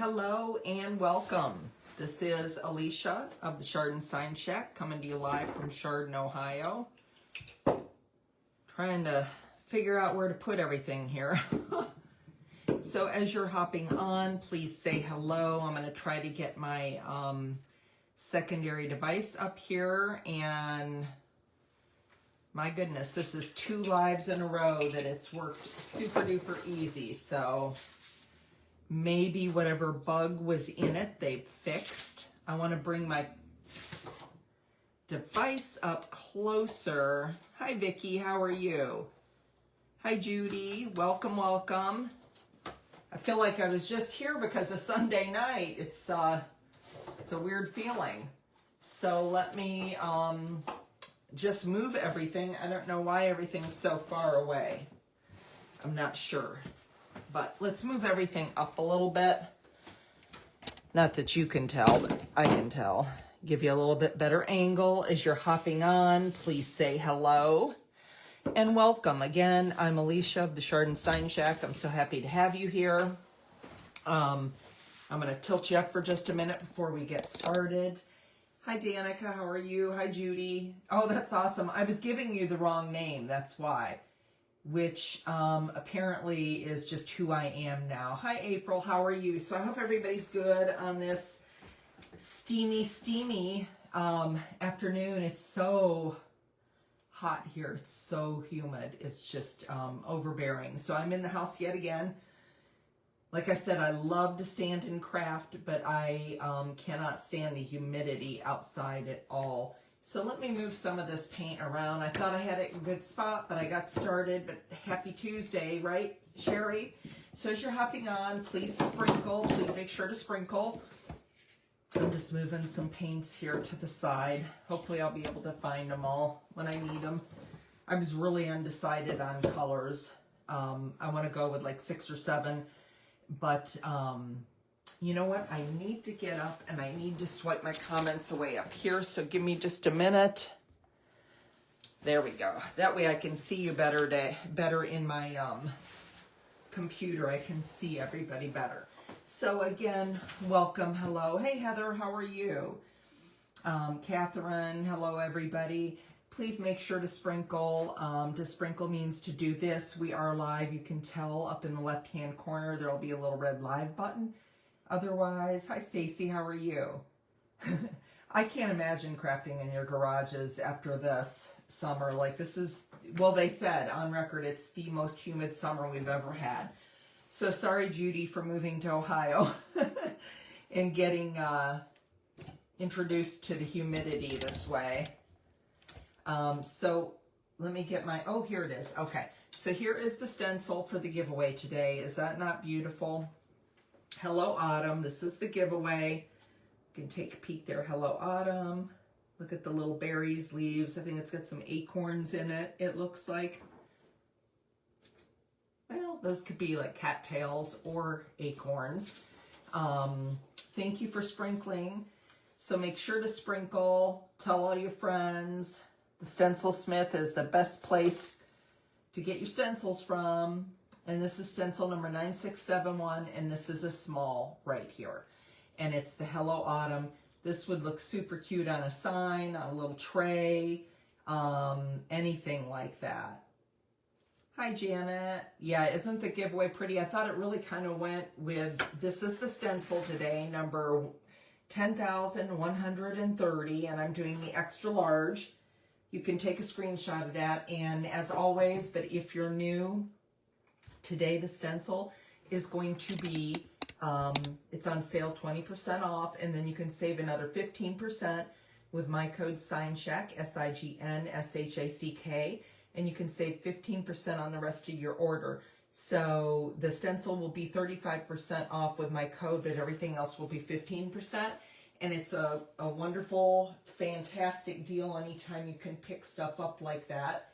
hello, and welcome. This is Alicia of the Chardon Sign Shack coming to you live from Chardon, Ohio. Trying to figure out where to put everything here. So as you're hopping on, please say hello. I'm going to try to get my secondary device up here, and my goodness, this is 2 lives in a row that it's worked super duper easy. So maybe whatever bug was in it, they've fixed. I want to bring my device up closer. Hi, Vicki. How are you? Hi, Judy. Welcome, welcome. I feel like I was just here because of Sunday night. It's a weird feeling. So let me just move everything. I don't know why everything's so far away. I'm not sure. But let's move everything up a little bit. Not that you can tell, but I can tell. Give you a little bit better angle as you're hopping on. Please say hello and welcome. Again, I'm Alicia of the Chardon Sign Shack. I'm so happy to have you here. I'm going to tilt you up for just a minute before we get started. Hi, Danica. How are you? Hi, Judy. Oh, that's awesome. I was giving you the wrong name. That's why. Which apparently is just who I am now. Hi, April. How are you? So I hope everybody's good on this steamy afternoon. It's so hot here. It's so humid. It's just overbearing. So I'm in the house yet again. Like I said, I love to stand and craft, but I cannot stand the humidity outside at all. So let me move some of this paint around. I thought I had it in a good spot, but I got started. But happy Tuesday, right, Sherry? So as you're hopping on, please sprinkle. Please make sure to sprinkle. I'm just moving some paints here to the side. Hopefully I'll be able to find them all when I need them. I was really undecided on colors. I want to go with like 6 or 7. But you know what? I need to get up and I need to swipe my comments away up here. So give me just a minute. There we go. That way I can see you better in my computer. I can see everybody better. So again, welcome. Hello. Hey, Heather. How are you? Catherine. Hello, everybody. Please make sure to sprinkle. To sprinkle means to do this. We are live. You can tell up in the left-hand corner, there'll be a little red live button. Otherwise, hi Stacy, how are you? I can't imagine crafting in your garages after this summer. Like this is, well, they said on record, it's the most humid summer we've ever had. So sorry, Judy, for moving to Ohio and getting introduced to the humidity this way. So let me get my, oh, here it is. Okay, so here is the stencil for the giveaway today. Is that not beautiful? Hello, Autumn. This is the giveaway. You can take a peek there. Hello, Autumn. Look at the little berries, leaves. I think it's got some acorns in it, it looks like. Well, those could be like cattails or acorns. Thank you for sprinkling. So make sure to sprinkle. Tell all your friends. The Stencil Smith is the best place to get your stencils from. And this is stencil number 9671, and this is a small right here. And it's the Hello Autumn. This would look super cute on a sign, on a little tray, anything like that. Hi, Janet. Yeah, isn't the giveaway pretty? I thought it really kind of went with, this is the stencil today, number 10,130, and I'm doing the extra large. You can take a screenshot of that, and as always, but if you're new, today the stencil is going to be, it's on sale 20% off, and then you can save another 15% with my code SIGNSHACK, SIGNSHACK, and you can save 15% on the rest of your order. So the stencil will be 35% off with my code, but everything else will be 15%. And it's a wonderful, fantastic deal anytime you can pick stuff up like that.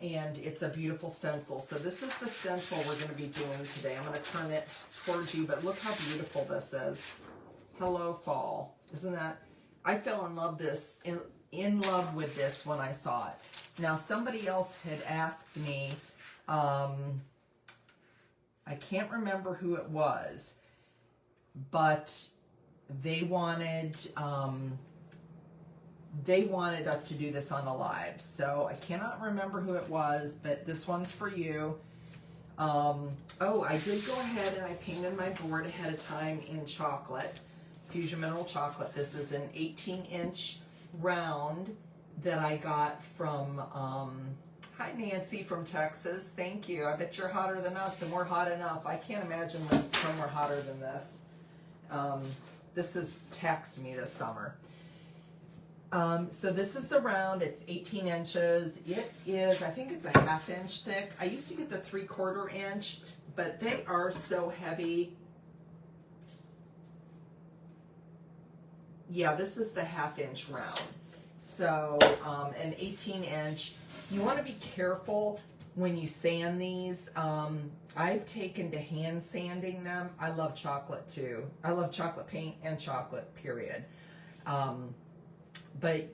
And it's a beautiful stencil. So this is the stencil we're going to be doing today. I'm going to turn it towards you, but look how beautiful this is. Hello, fall. Isn't that? I fell in love with this when I saw it. Now, somebody else had asked me I can't remember who it was, but they wanted us to do this on a live. So I cannot remember who it was, but this one's for you. Oh, I did go ahead and I painted my board ahead of time in chocolate, Fusion Mineral Chocolate. This is an 18-inch round that I got from, hi Nancy from Texas, thank you. I bet you're hotter than us and we're hot enough. I can't imagine when we're hotter than this. This is taxed me this summer. So this is the round, it's 18 inches. It is, I think it's a 1/2 inch thick. I used to get the 3/4 inch, but they are so heavy. Yeah, this is the 1/2 inch round. So, an 18 inch. You want to be careful when you sand these. I've taken to hand sanding them. I love chocolate too. I love chocolate paint and chocolate, period. But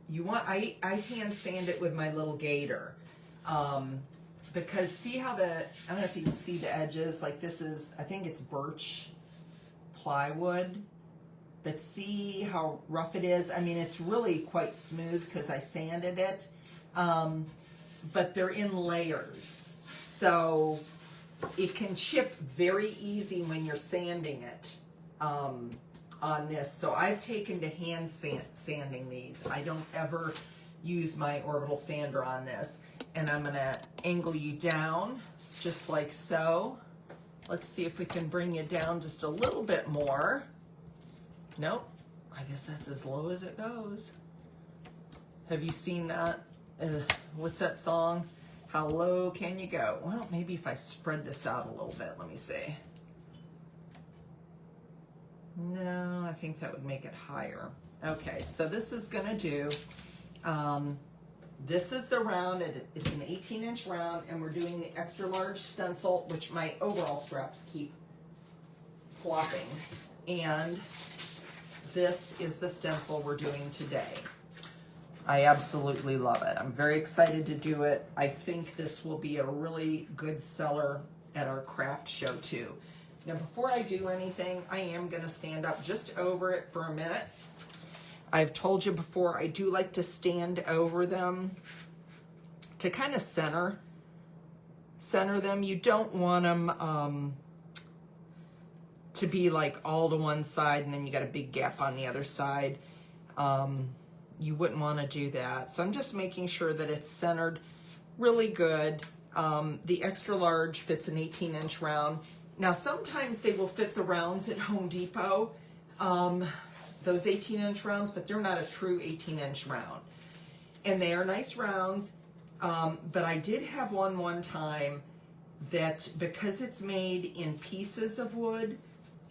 you want, I hand sand it with my little gator. Because see how I don't know if you can see the edges, like this is, I think it's birch plywood. But see how rough it is? I mean, it's really quite smooth because I sanded it. But they're in layers. So it can chip very easy when you're sanding it on this. So I've taken to hand sanding these. I don't ever use my orbital sander on this. And I'm going to angle you down just like so. Let's see if we can bring you down just a little bit more. Nope, I guess that's as low as it goes. Have you seen that? What's that song? How low can you go? Well, maybe if I spread this out a little bit, let me see. No, I think that would make it higher. Okay, so this is gonna do, this is the round, it's an 18-inch round, and we're doing the extra large stencil, which my overall straps keep flopping. And this is the stencil we're doing today. I absolutely love it. I'm very excited to do it. I think this will be a really good seller at our craft show too. Now before I do anything, I am gonna stand up just over it for a minute. I've told you before, I do like to stand over them to kind of center them. You don't want them to be like all to one side and then you got a big gap on the other side. You wouldn't want to do that. So I'm just making sure that it's centered really good. The extra large fits an 18-inch round. Now sometimes they will fit the rounds at Home Depot, those 18-inch rounds, but they're not a true 18-inch round. And they are nice rounds, but I did have one time that because it's made in pieces of wood,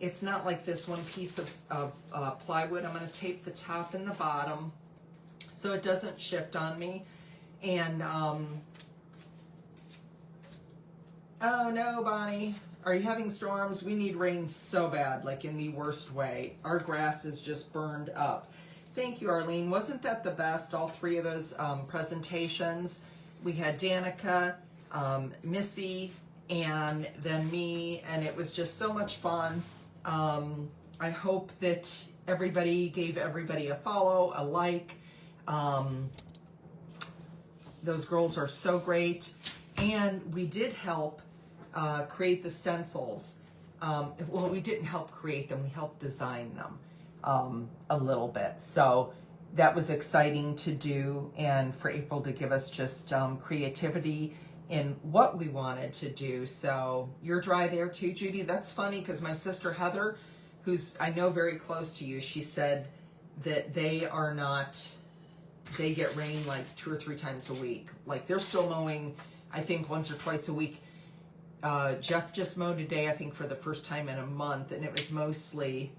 it's not like this one piece of plywood. I'm going to tape the top and the bottom so it doesn't shift on me. And, oh no, Bonnie, are you having storms? We need rain so bad, like in the worst way. Our grass is just burned up. Thank you, Arlene. Wasn't that the best, all three of those presentations? We had Danica, Missy, and then me, and it was just so much fun. I hope that everybody gave everybody a follow, a like. Those girls are so great. And we did help create the stencils. Well, we didn't help create them, we helped design them a little bit. So that was exciting to do, and for April to give us just creativity in what we wanted to do. So you're dry there too, Judy? That's funny because my sister Heather, who's I know very close to you, she said that they are not, they get rain like 2 or 3 times a week. Like they're still mowing, I think once or twice a week. Jeff just mowed today, I think for the first time in a month, and it was mostly,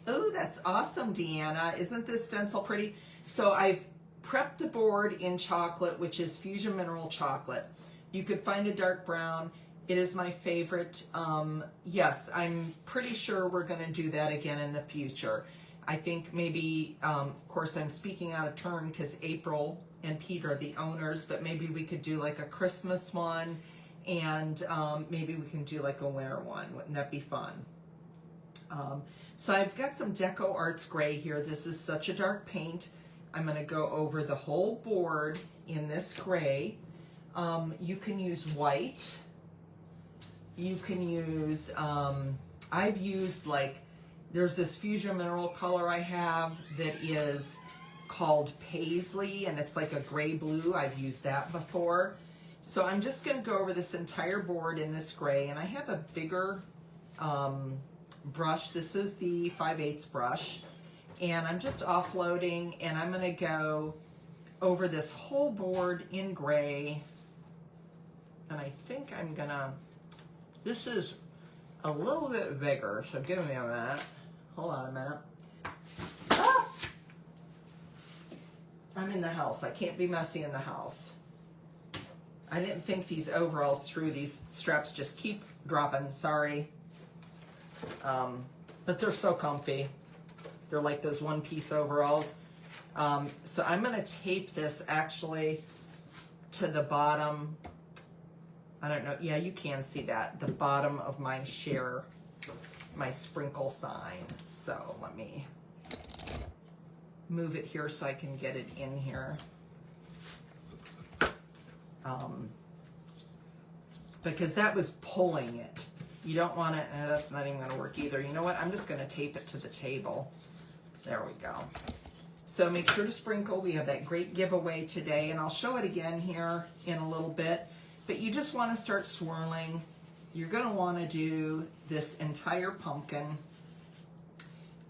oh, that's awesome, Deanna. Isn't this stencil pretty? So I've prepped the board in chocolate, which is Fusion Mineral Chocolate. You could find a dark brown. It is my favorite. Yes, I'm pretty sure we're going to do that again in the future. I think maybe, of course, I'm speaking out of turn because April and Pete are the owners, but maybe we could do like a Christmas one And maybe we can do like a winter one. Wouldn't that be fun? So I've got some Deco Arts gray here. This is such a dark paint. I'm going to go over the whole board in this gray. You can use white. You can use, I've used like, there's this Fusion Mineral color I have that is called Paisley, and it's like a gray blue. I've used that before. So I'm just going to go over this entire board in this gray, and I have a bigger brush. This is the 5/8 brush, and I'm just offloading, and I'm going to go over this whole board in gray. And I think I'm going to, this is a little bit bigger, so give me a minute. Hold on a minute. Ah! I'm in the house. I can't be messy in the house. I didn't think these overalls through. These straps just keep dropping. Sorry. But they're so comfy. They're like those one-piece overalls. So I'm going to tape this actually to the bottom. I don't know. Yeah, you can see that. The bottom of my share, my sprinkle sign. So let me move it here so I can get it in here. Because that was pulling it. You don't want to, that's not even going to work either. You know what? I'm just going to tape it to the table. There we go. So make sure to sprinkle. We have that great giveaway today, and I'll show it again here in a little bit. But you just want to start swirling. You're going to want to do this entire pumpkin.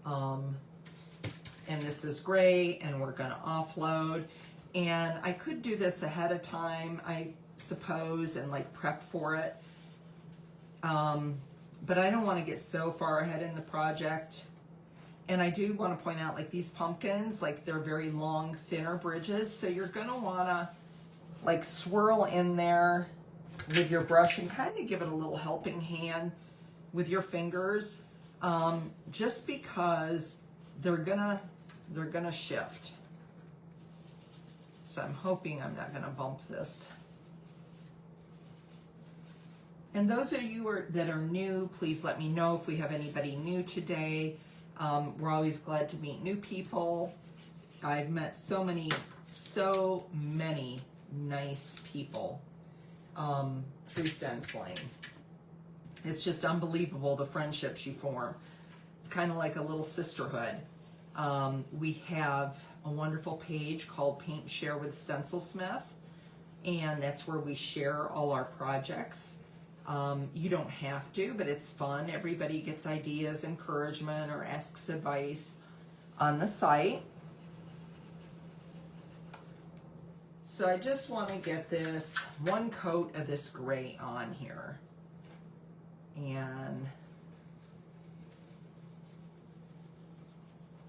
And this is gray, and we're going to offload. And I could do this ahead of time, I suppose, and like prep for it. But I don't want to get so far ahead in the project. And I do want to point out, like, these pumpkins, like, they're very long, thinner bridges. So you're going to want to, like, swirl in there with your brush and kind of give it a little helping hand with your fingers, just because they're gonna shift. So I'm hoping I'm not gonna bump this. And those of you that are new, please let me know if we have anybody new today. We're always glad to meet new people. I've met so many nice people through stenciling. It's just unbelievable the friendships you form. It's kind of like a little sisterhood. We have a wonderful page called Paint Share with Stencilsmith, and that's where we share all our projects. You don't have to, but it's fun. Everybody gets ideas, encouragement, or asks advice on the site. So I just want to get this one coat of this gray on here. And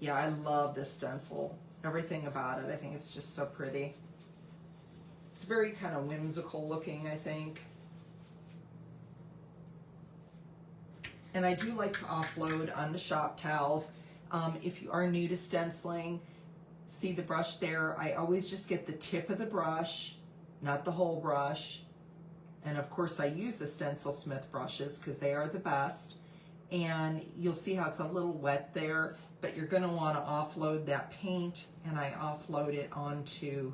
yeah, I love this stencil. Everything about it. I think it's just so pretty. It's very kind of whimsical looking, I think. And I do like to offload onto shop towels. If you are new to stenciling, see the brush there. I always just get the tip of the brush, not the whole brush. And of course I use the Stencilsmith brushes because they are the best. And you'll see how it's a little wet there, but you're going to want to offload that paint, and I offload it onto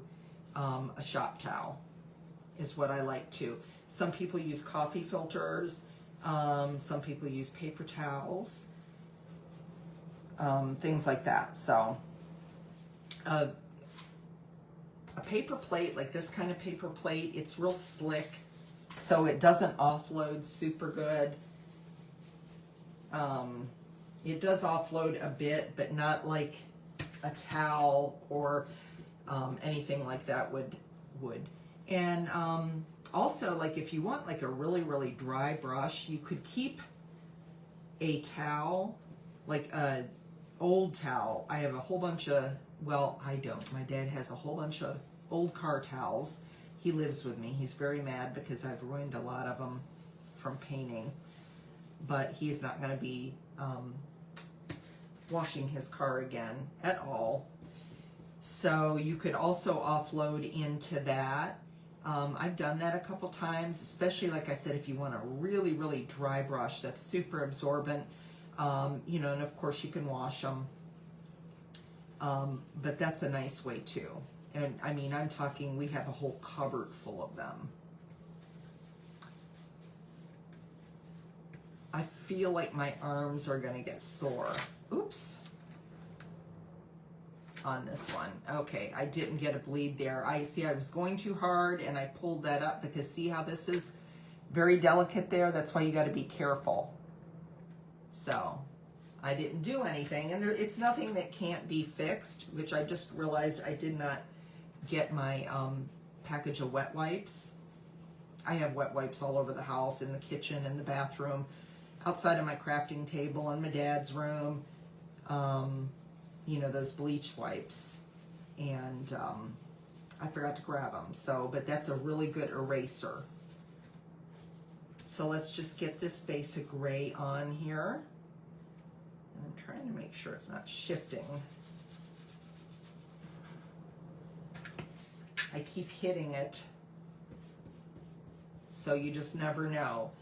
a shop towel is what I like to. Some people use coffee filters. Some people use paper towels, things like that. So a paper plate, like this kind of paper plate, it's real slick, so it doesn't offload super good. It does offload a bit, but not like a towel or anything like that would. And also, like, if you want like a really, really dry brush, you could keep a towel, like a old towel. I have a whole bunch of, well, I don't. My dad has a whole bunch of old car towels. He lives with me. He's very mad because I've ruined a lot of them from painting. But he's not going to be washing his car again at all. So you could also offload into that. I've done that a couple times, especially like I said, if you want a really, really dry brush that's super absorbent, you know, and of course you can wash them. But that's a nice way too. And I mean, I'm talking, we have a whole cupboard full of them. I feel like my arms are gonna get sore. Oops. On this one. Okay, I didn't get a bleed there. I was going too hard and I pulled that up because see how this is very delicate there? That's why you got to be careful. So I didn't do anything, and it's nothing that can't be fixed, which I just realized I did not get my package of wet wipes. I have wet wipes all over the house, in the kitchen, in the bathroom, outside of my crafting table, in my dad's room. You know, those bleach wipes, and I forgot to grab them. So, but that's a really good eraser. So let's just get this basic gray on here. And I'm trying to make sure it's not shifting. I keep hitting it, so you just never know.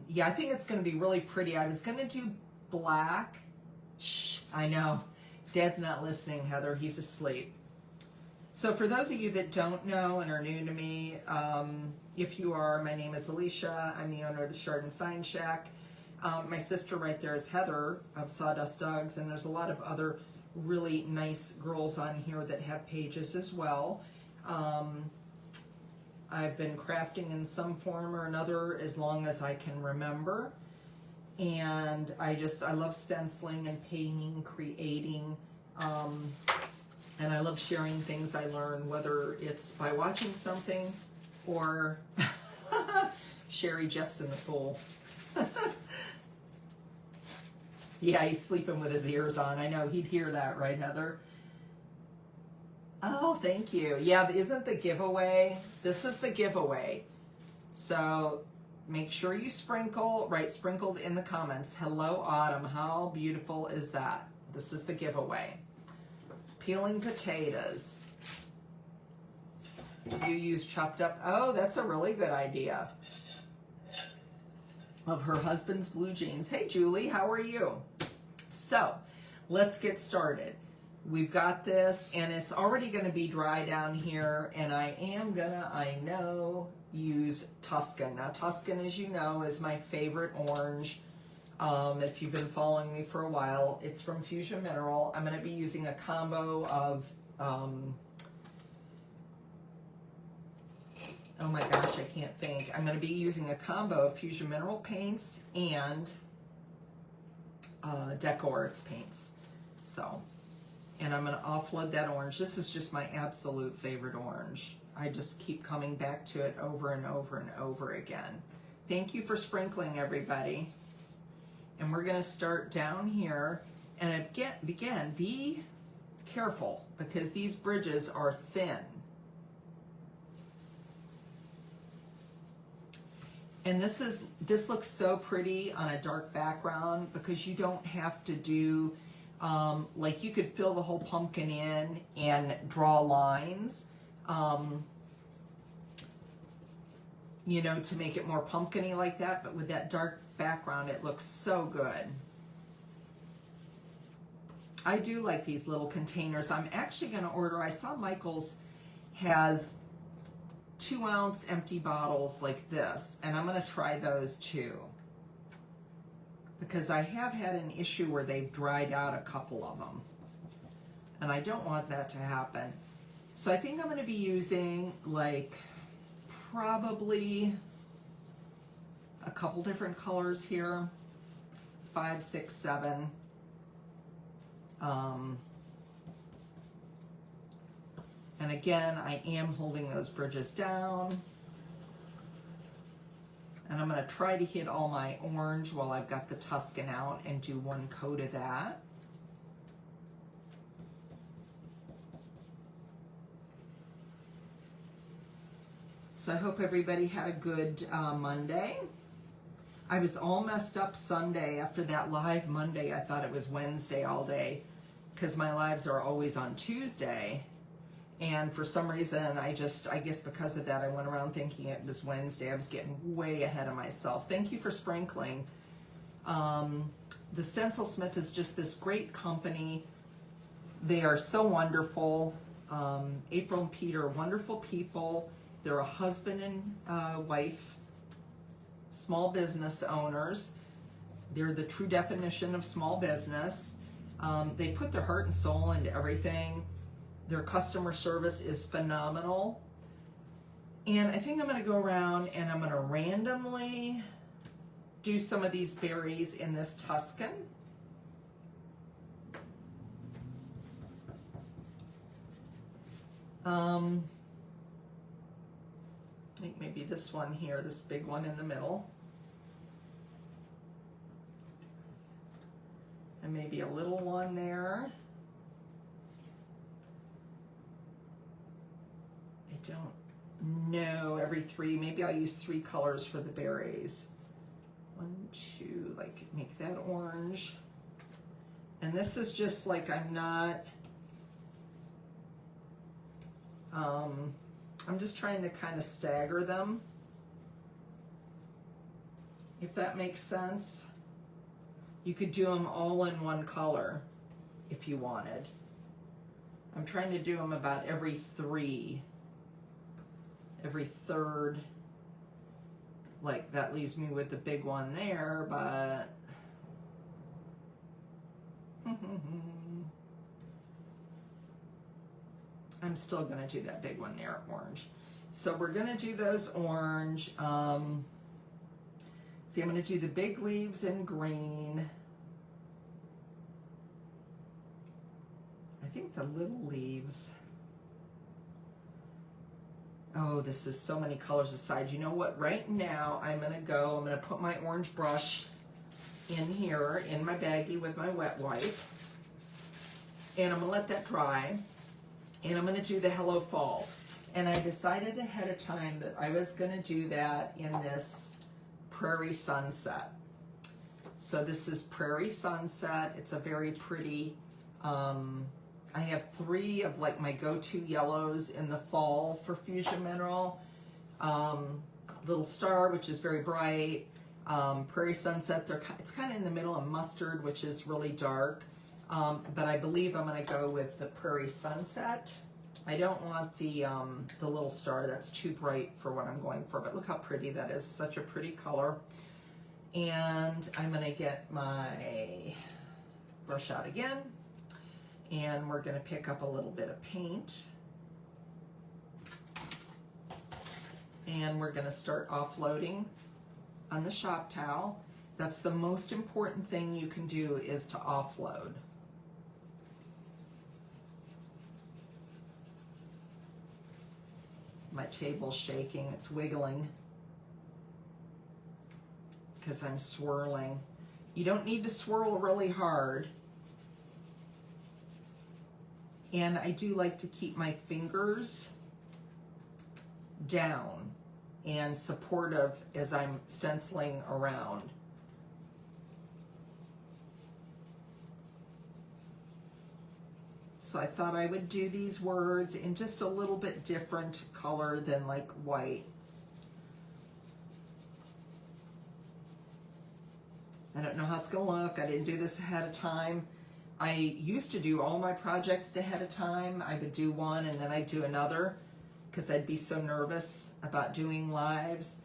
Yeah, I think it's going to be really pretty. I was going to do black. Shh, I know. Dad's not listening, Heather. He's asleep. So for those of you that don't know and are new to me, if you are, my name is Alicia. I'm the owner of the Chardon Sign Shack. My sister right there is Heather of Sawdust Dogs, and there's a lot of other really nice girls on here that have pages as well. I've been crafting in some form or another as long as I can remember. And I love stenciling and painting, creating, and I love sharing things I learn, whether it's by watching something or Sherry Jeff's in the pool. Yeah, he's sleeping with his ears on. I know, he'd hear that, right, Heather? Oh, thank you. Yeah, isn't the giveaway? This is the giveaway. So make sure you write sprinkled in the comments. Hello, Autumn. How beautiful is that? This is the giveaway. Peeling potatoes. You use chopped up. Oh, that's a really good idea. Of her husband's blue jeans. Hey, Julie, how are you? So let's get started. We've got this, and it's already going to be dry down here, and I am gonna, I know, use Tuscan. Now, Tuscan, as you know, is my favorite orange. If you've been following me for a while, it's from Fusion Mineral. I'm going to be using a combo of, oh my gosh, I can't think. I'm going to be using a combo of Fusion Mineral paints and Decor's paints. So, and I'm going to offload that orange. This is just my absolute favorite orange. I just keep coming back to it over and over and over again. Thank you for sprinkling, everybody. And we're going to start down here. And again, be careful because these bridges are thin. And this looks so pretty on a dark background because you don't have to do, like you could fill the whole pumpkin in and draw lines. You know, to make it more pumpkin-y like that, but with that dark background, it looks so good. I do like these little containers. I'm actually going to order, I saw Michael's has 2-ounce empty bottles like this, and I'm going to try those too. Because I have had an issue where they've dried out a couple of them. And I don't want that to happen. So I think I'm going to be using like probably a couple different colors here, 5, 6, 7. And again, I am holding those bridges down. And I'm going to try to hit all my orange while I've got the Tuscan out and do one coat of that. So I hope everybody had a good Monday. I was all messed up Sunday after that live Monday. I thought it was Wednesday all day because my lives are always on Tuesday. And for some reason, I guess because of that, I went around thinking it was Wednesday. I was getting way ahead of myself. Thank you for sprinkling. The Stencil Smith is just this great company. They are so wonderful. April and Peter are wonderful people. They're a husband and wife, small business owners. They're the true definition of small business. They put their heart and soul into everything. Their customer service is phenomenal. And I think I'm going to go around and I'm going to randomly do some of these berries in this Tuscan. I think maybe this one here, this big one in the middle. And maybe a little one there. I don't know, every three, maybe I'll use 3 colors for the berries. 1, 2, like make that orange. And this is just like, I'm just trying to kind of stagger them, if that makes sense. You could do them all in one color if you wanted. I'm trying to do them about every 3, every third. Like that leaves me with the big one there, but I'm still gonna do that big one there, orange. So we're gonna do those orange. See, I'm gonna do the big leaves in green. I think the little leaves. Oh, this is so many colors aside. You know what? Right now, I'm gonna put my orange brush in here in my baggie with my wet wipe. And I'm gonna let that dry. And I'm gonna do the Hello Fall. And I decided ahead of time that I was gonna do that in this Prairie Sunset. So this is Prairie Sunset. It's a very pretty, I have 3 of like my go-to yellows in the fall for Fusion Mineral. Little Star, which is very bright. Prairie Sunset, it's kind of in the middle of Mustard, which is really dark. But I believe I'm going to go with the Prairie Sunset. I don't want the Little Star. That's too bright for what I'm going for. But look how pretty that is. Such a pretty color. And I'm going to get my brush out again. And we're going to pick up a little bit of paint. And we're going to start offloading on the shop towel. That's the most important thing you can do, is to offload. My table's shaking, it's wiggling because I'm swirling. You don't need to swirl really hard. And I do like to keep my fingers down and supportive as I'm stenciling around. So I thought I would do these words in just a little bit different color than like white. I don't know how it's gonna look. I didn't do this ahead of time. I used to do all my projects ahead of time. I would do one and then I'd do another because I'd be so nervous about doing lives.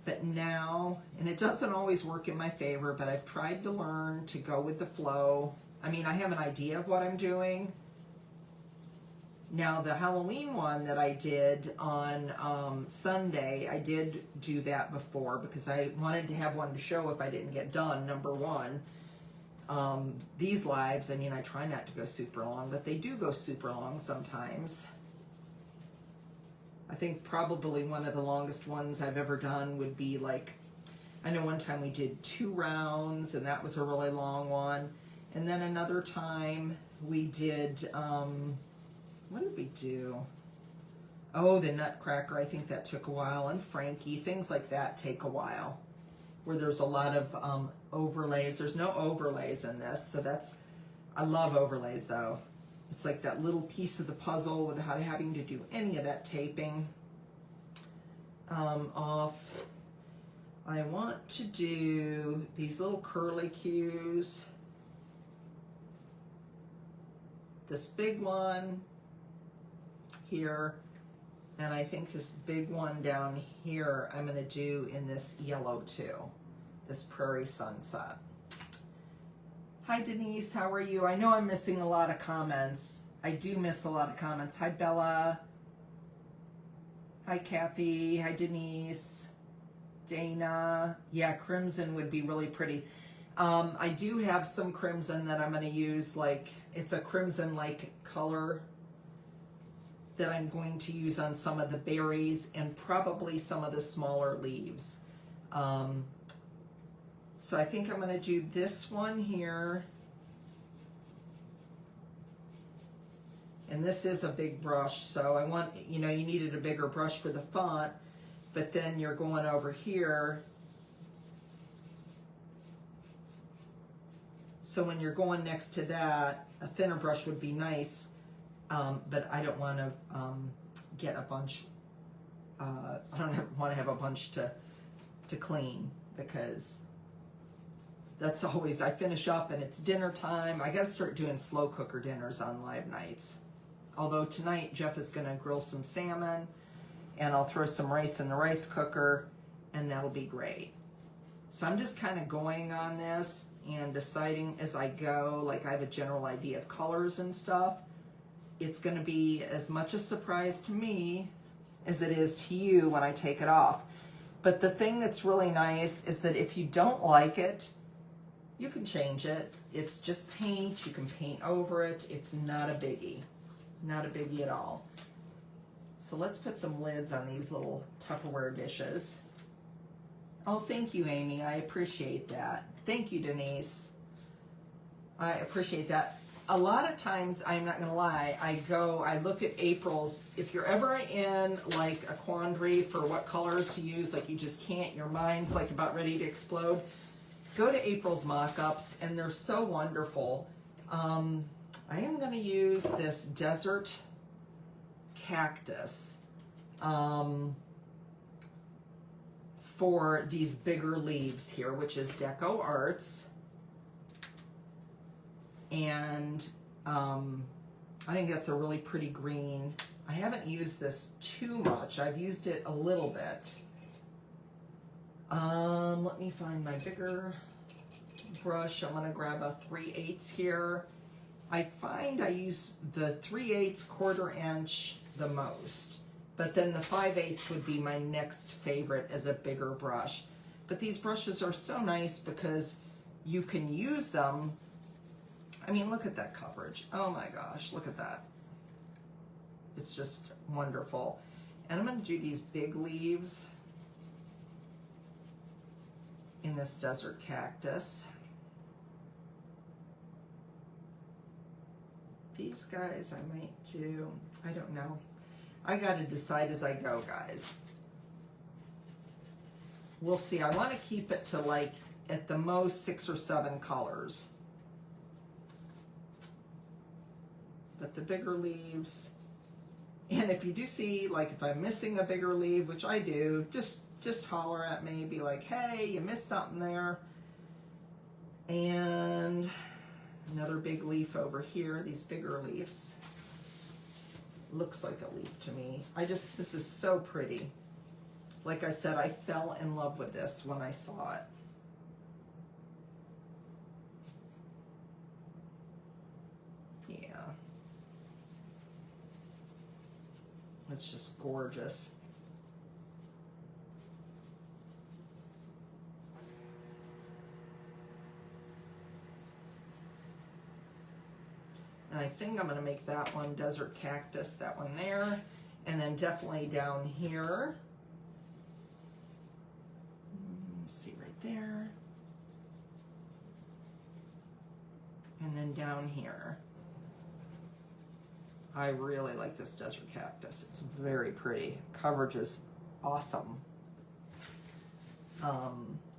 But now, and it doesn't always work in my favor, but I've tried to learn to go with the flow. I mean, I have an idea of what I'm doing. Now, the Halloween one that I did on Sunday, I did do that before because I wanted to have one to show if I didn't get done, number one. These lives, I mean, I try not to go super long, but they do go super long sometimes. I think probably one of the longest ones I've ever done would be like, I know one time we did 2 rounds and that was a really long one. And then another time we did, what did we do? Oh, the Nutcracker, I think that took a while, and Frankie, things like that take a while, where there's a lot of overlays. There's no overlays in this, so that's, I love overlays though. It's like that little piece of the puzzle without having to do any of that taping off. I want to do these little curlicues. This big one here, and I think this big one down here I'm going to do in this yellow too, this Prairie Sunset. Hi Denise, how are you? I know I'm missing a lot of comments. I do miss a lot of comments. Hi Bella. Hi Kathy. Hi Denise. Dana. Yeah, crimson would be really pretty. I do have some crimson that I'm going to use, like it's a crimson-like color that I'm going to use on some of the berries and probably some of the smaller leaves. So I think I'm going to do this one here. And this is a big brush, so I want, you know, you needed a bigger brush for the font, but then you're going over here. So when you're going next to that, a thinner brush would be nice, but I don't want to get a bunch, I don't want to have a bunch to clean, because that's always, I finish up and it's dinner time. I got to start doing slow cooker dinners on live nights. Although tonight Jeff is going to grill some salmon and I'll throw some rice in the rice cooker and that'll be great. So I'm just kind of going on this and deciding as I go, like I have a general idea of colors and stuff. It's going to be as much a surprise to me as it is to you when I take it off. But the thing that's really nice is that if you don't like it, you can change it. It's just paint. You can paint over it. It's not a biggie. Not a biggie at all. So let's put some lids on these little Tupperware dishes. Oh, thank you, Amy. I appreciate that. Thank you, Denise. I appreciate that. A lot of times, I'm not going to lie, I look at April's. If you're ever in like a quandary for what colors to use, like you just can't, your mind's like about ready to explode, go to April's mock-ups, and they're so wonderful. I am going to use this Desert Cactus for these bigger leaves here, which is Deco Arts. And I think that's a really pretty green. I haven't used this too much. I've used it a little bit. Let me find my bigger brush. I'm gonna grab a 3/8 here. I find I use the 3/8 1/4 inch the most, but then the 5/8 would be my next favorite as a bigger brush. But these brushes are so nice because you can use them. I mean, look at that coverage. Oh my gosh, look at that. It's just wonderful. And I'm going to do these big leaves in this Desert Cactus. These guys I might do, I don't know. I got to decide as I go, guys. We'll see. I want to keep it to like at the most 6 or 7 colors. But the bigger leaves, and if you do see, like if I'm missing a bigger leaf, which I do, just holler at me, be like, hey, you missed something there. And another big leaf over here, these bigger leaves. Looks like a leaf to me. This is so pretty. Like I said, I fell in love with this when I saw it. Yeah. It's just gorgeous. And I think I'm going to make that one Desert Cactus, that one there. And then definitely down here. See right there. And then down here. I really like this Desert Cactus. It's very pretty. Coverage is awesome.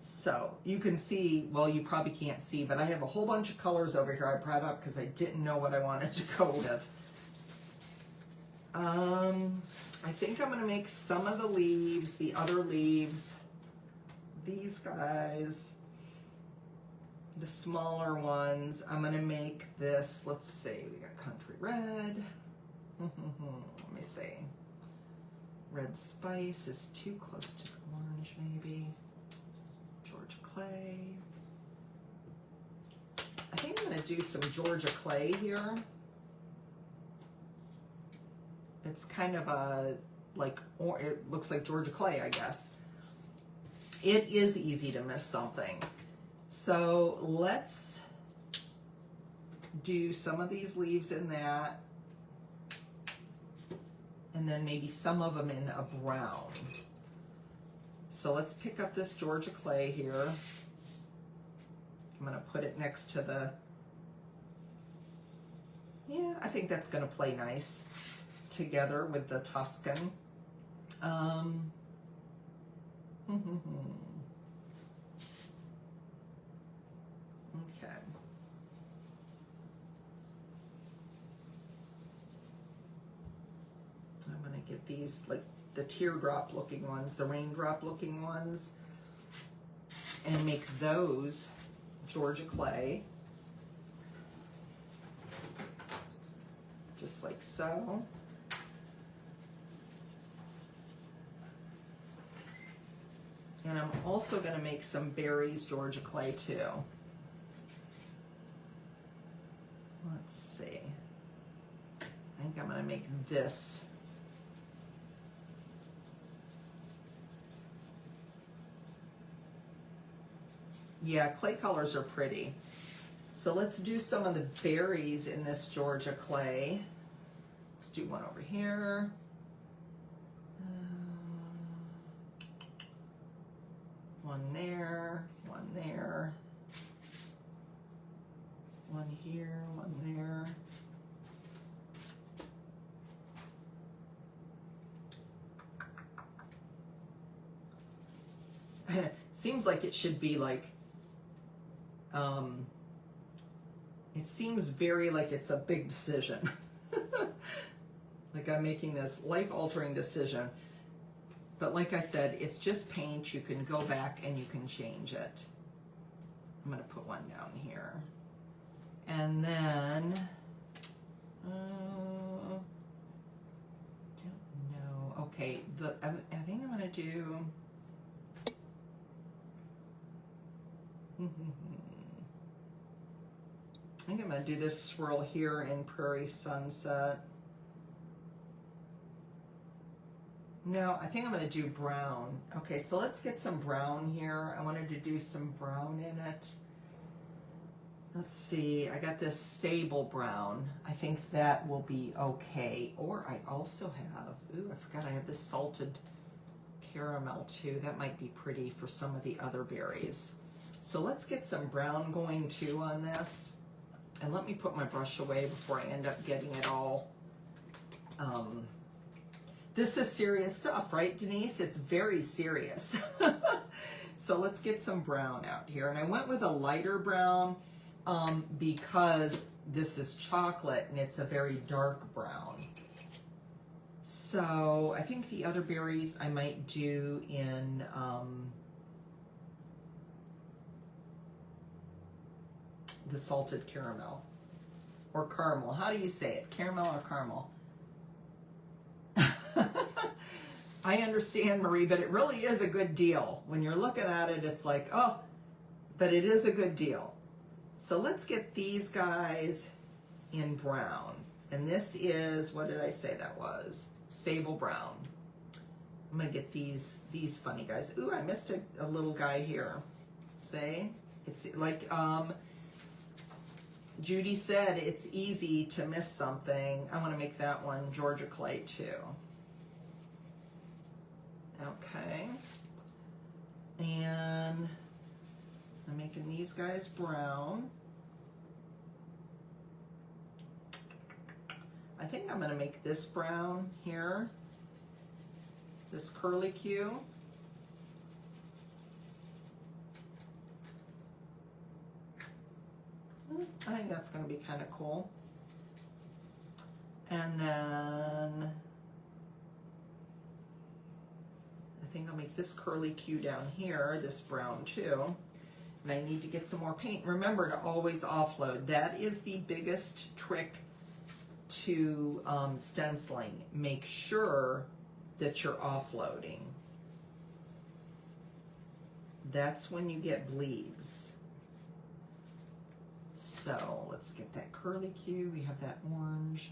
So you can see, well, you probably can't see, but I have a whole bunch of colors over here I brought up because I didn't know what I wanted to go with. I think I'm going to make some of the leaves, the other leaves, these guys, the smaller ones. I'm going to make this, let's see, we got country red. Let me see. Red spice is too close to the orange, maybe. Georgia clay. I think I'm going to do some Georgia clay here. It's kind of a, like, or it looks like Georgia clay, I guess. It is easy to miss something. So let's do some of these leaves in that. And then maybe some of them in a brown. So let's pick up this Georgia clay here. I'm going to put it next to the, yeah, I think that's going to play nice together with the Tuscan. Okay. I'm going to get these, like the teardrop looking ones, the raindrop looking ones, and make those Georgia clay. Just like so. And I'm also going to make some berries Georgia clay too. Let's see. I think I'm going to make this. Yeah, clay colors are pretty. So let's do some of the berries in this Georgia clay. Let's do one over here. One there, one there, one here, one there. Seems like it should be like, it seems very like it's a big decision. Like I'm making this life-altering decision. But like I said, it's just paint. You can go back and you can change it. I'm going to put one down here. And then, don't know. Okay, I think I'm going to do, I think I'm going to do this swirl here in Prairie Sunset. No, I think I'm going to do brown. Okay, so let's get some brown here. I wanted to do some brown in it. Let's see, I got this sable brown. I think that will be okay. Or I also have, ooh, I forgot I have this salted caramel too. That might be pretty for some of the other berries. So let's get some brown going too on this. And let me put my brush away before I end up getting it all. This is serious stuff, right, Denise? It's very serious. So let's get some brown out here. And I went with a lighter brown because this is chocolate and it's a very dark brown. So I think the other berries I might do in the salted caramel or caramel. How do you say it? Caramel or caramel? I understand, Marie, but it really is a good deal. When you're looking at it, it's like, oh, but it is a good deal. So let's get these guys in brown. And this is, what did I say that was? Sable brown. I'm gonna get these funny guys. Ooh, I missed a little guy here. Say, it's like, Judy said, it's easy to miss something. I wanna make that one Georgia clay too. Okay, and I'm making these guys brown. I think I'm going to make this brown here, this curly Q. I think that's going to be kind of cool. And then I think I'll make this curly Q down here, this brown too. And I need to get some more paint. Remember to always offload. That is the biggest trick to stenciling. Make sure that you're offloading. That's when you get bleeds. So let's get that curly Q. We have that orange.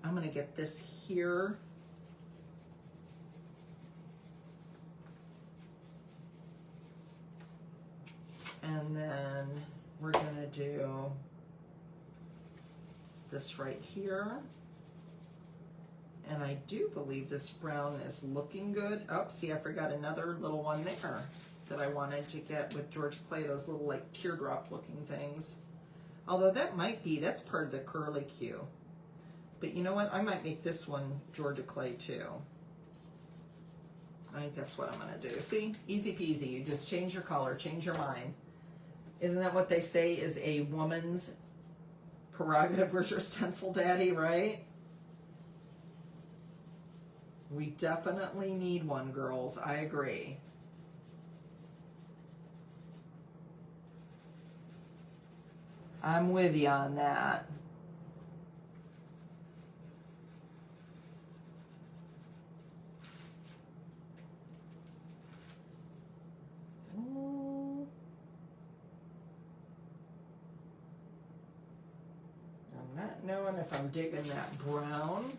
I'm going to get this here. And then we're going to do this right here. And I do believe this brown is looking good. Oh, see, I forgot another little one there that I wanted to get with Georgia Clay, those little like teardrop looking things. Although that might be, that's part of the curly Q. But you know what? I might make this one Georgia Clay too. I think that's what I'm gonna do. See, easy peasy. You just change your color, change your mind. Isn't that what they say is a woman's prerogative with your stencil daddy, right? We definitely need one, girls. I agree. I'm with you on that. I'm not knowing if I'm digging that brown,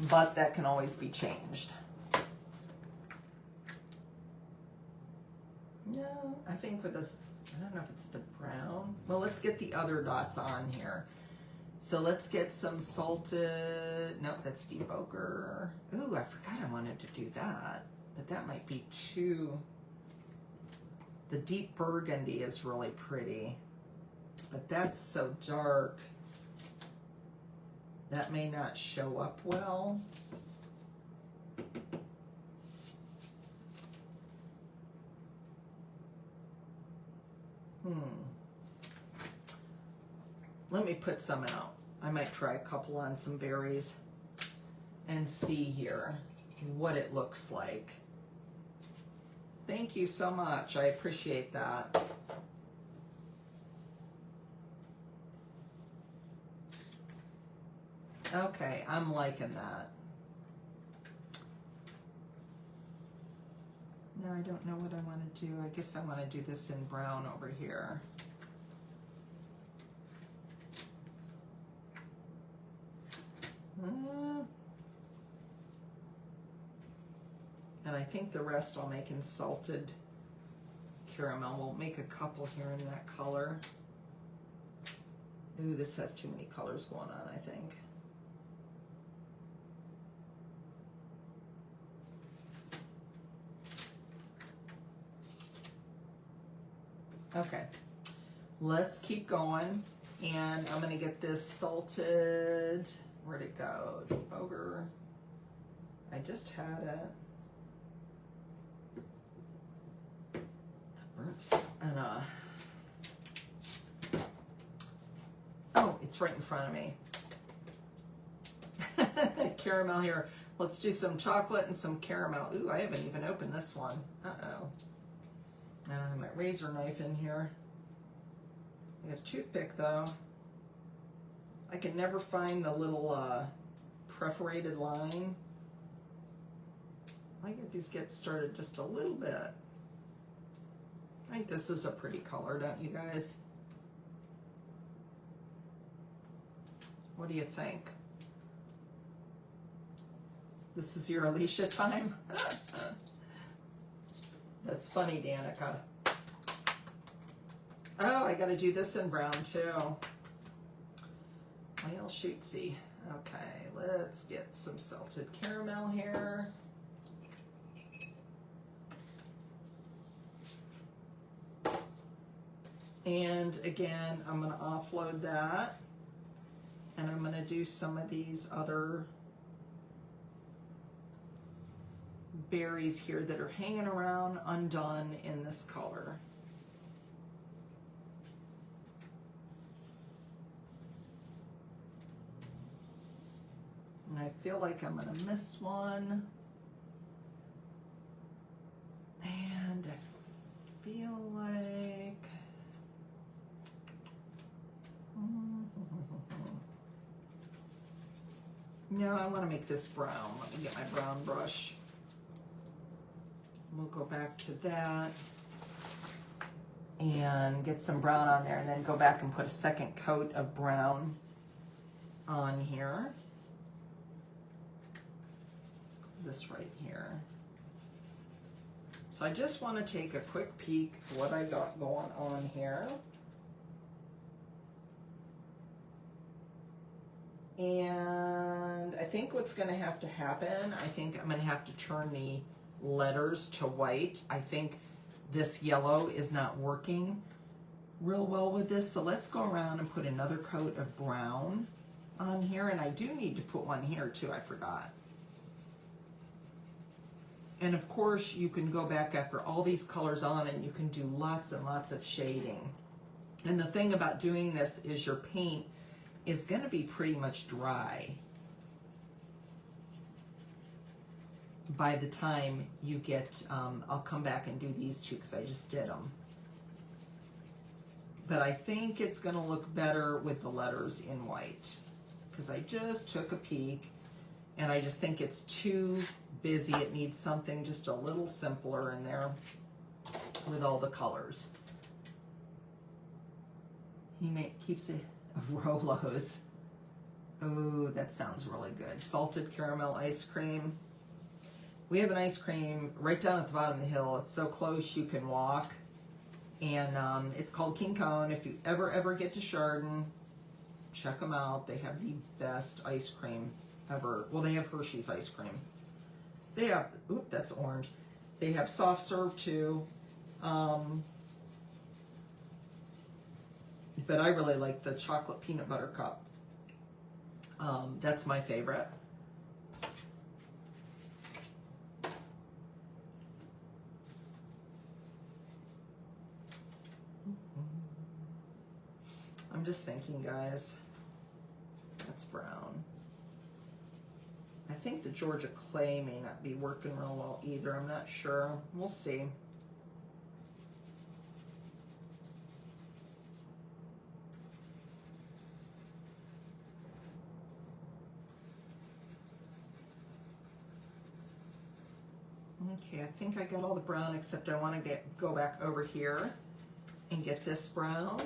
but that can always be changed. No, I think with this, I don't know if it's the brown. Well, let's get the other dots on here. So let's get some salted, nope, that's deep ochre. Ooh, I forgot I wanted to do that, but that might be too, the deep burgundy is really pretty, but that's so dark. That may not show up well. Let me put some out. I might try a couple on some berries and see here what it looks like. Thank you so much. I appreciate that. Okay, I'm liking that. Now I don't know what I want to do. I guess I want to do this in brown over here. And I think the rest I'll make in salted caramel. We'll make a couple here in that color. Ooh, this has too many colors going on, I think. Okay, let's keep going. And I'm gonna get this salted, where'd it go? Deep ochre. I just had it. The burnt, and oh, it's right in front of me. Caramel here. Let's do some chocolate and some caramel. Ooh, I haven't even opened this one. Uh-oh. I don't have my razor knife in here. I got a toothpick though. I can never find the little perforated line. I could just get started just a little bit. I think this is a pretty color, don't you guys? What do you think? This is your Alicia time? That's funny, Danica. Oh, I gotta do this in brown too. Well, shootsie. Okay, let's get some salted caramel here. And again, I'm gonna offload that. And I'm gonna do some of these other berries here that are hanging around undone in this color. I feel like I'm gonna miss one. And I feel like, no, I want to make this brown. Let me get my brown brush. We'll go back to that and get some brown on there, and then go back and put a second coat of brown on here. This right here. So I just want to take a quick peek at what I got going on here. And I think what's going to have to happen, I think I'm going to have to turn the letters to white. I think this yellow is not working real well with this. So let's go around and put another coat of brown on here. And I do need to put one here too, I forgot. And of course, you can go back after all these colors on and you can do lots and lots of shading. And the thing about doing this is your paint is going to be pretty much dry by the time you get, I'll come back and do these two because I just did them. But I think it's going to look better with the letters in white because I just took a peek and I just think it's too busy. It needs something just a little simpler in there with all the colors. He keeps it of Rolos. Oh, that sounds really good. Salted caramel ice cream. We have an ice cream right down at the bottom of the hill. It's so close you can walk. And it's called King Cone. If you ever get to Chardon, check them out. They have the best ice cream ever. Well, they have Hershey's ice cream. They have, oop, that's orange. They have soft serve too. But I really like the chocolate peanut butter cup. That's my favorite. I'm just thinking, guys, that's brown. I think the Georgia Clay may not be working real well either. I'm not sure. We'll see. Okay, I think I got all the brown except I want to go back over here and get this brown.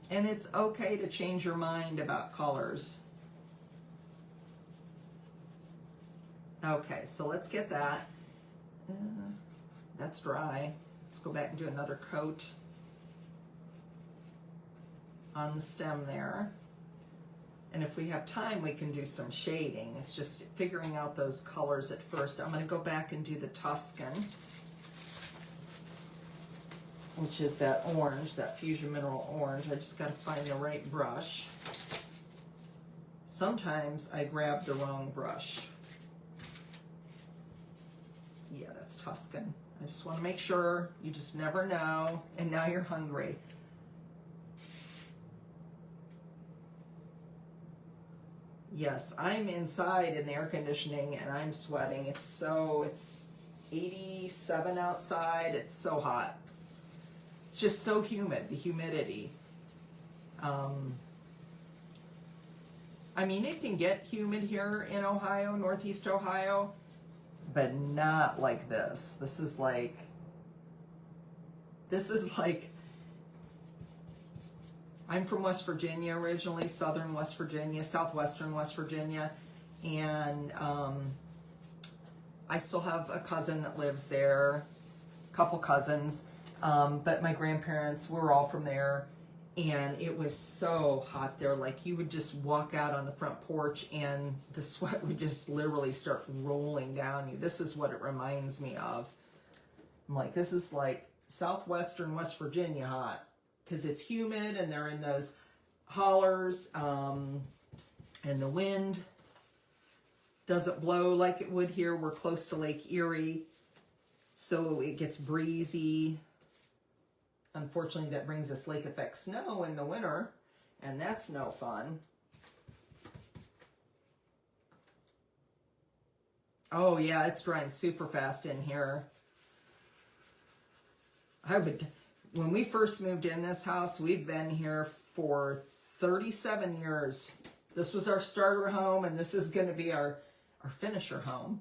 And it's okay to change your mind about colors. Okay, so let's get that. That's dry. Let's go back and do another coat on the stem there. And if we have time, we can do some shading. It's just figuring out those colors at first. I'm going to go back and do the Tuscan, which is that orange, that Fusion Mineral Orange. I just got to find the right brush. Sometimes I grab the wrong brush. Yeah, that's Tuscan. I just want to make sure. You just never know. And now you're hungry. Yes, I'm inside in the air conditioning and I'm sweating. It's 87 outside. It's so hot. It's just so humid, the humidity. I mean, it can get humid here in Ohio, Northeast Ohio, but not like this. This is like, I'm from West Virginia originally, southern West Virginia, southwestern West Virginia, and I still have a cousin that lives there, a couple cousins, but my grandparents were all from there, and it was so hot there. Like, you would just walk out on the front porch and the sweat would just literally start rolling down you. This is what it reminds me of. I'm like, this is like southwestern West Virginia hot. Because it's humid and they're in those hollers, and the wind doesn't blow like it would here. We're close to Lake Erie, so it gets breezy. Unfortunately, that brings us lake effect snow in the winter, and that's no fun. Oh yeah, it's drying super fast in here. When we first moved in this house, we've been here for 37 years. This was our starter home, and this is going to be our finisher home.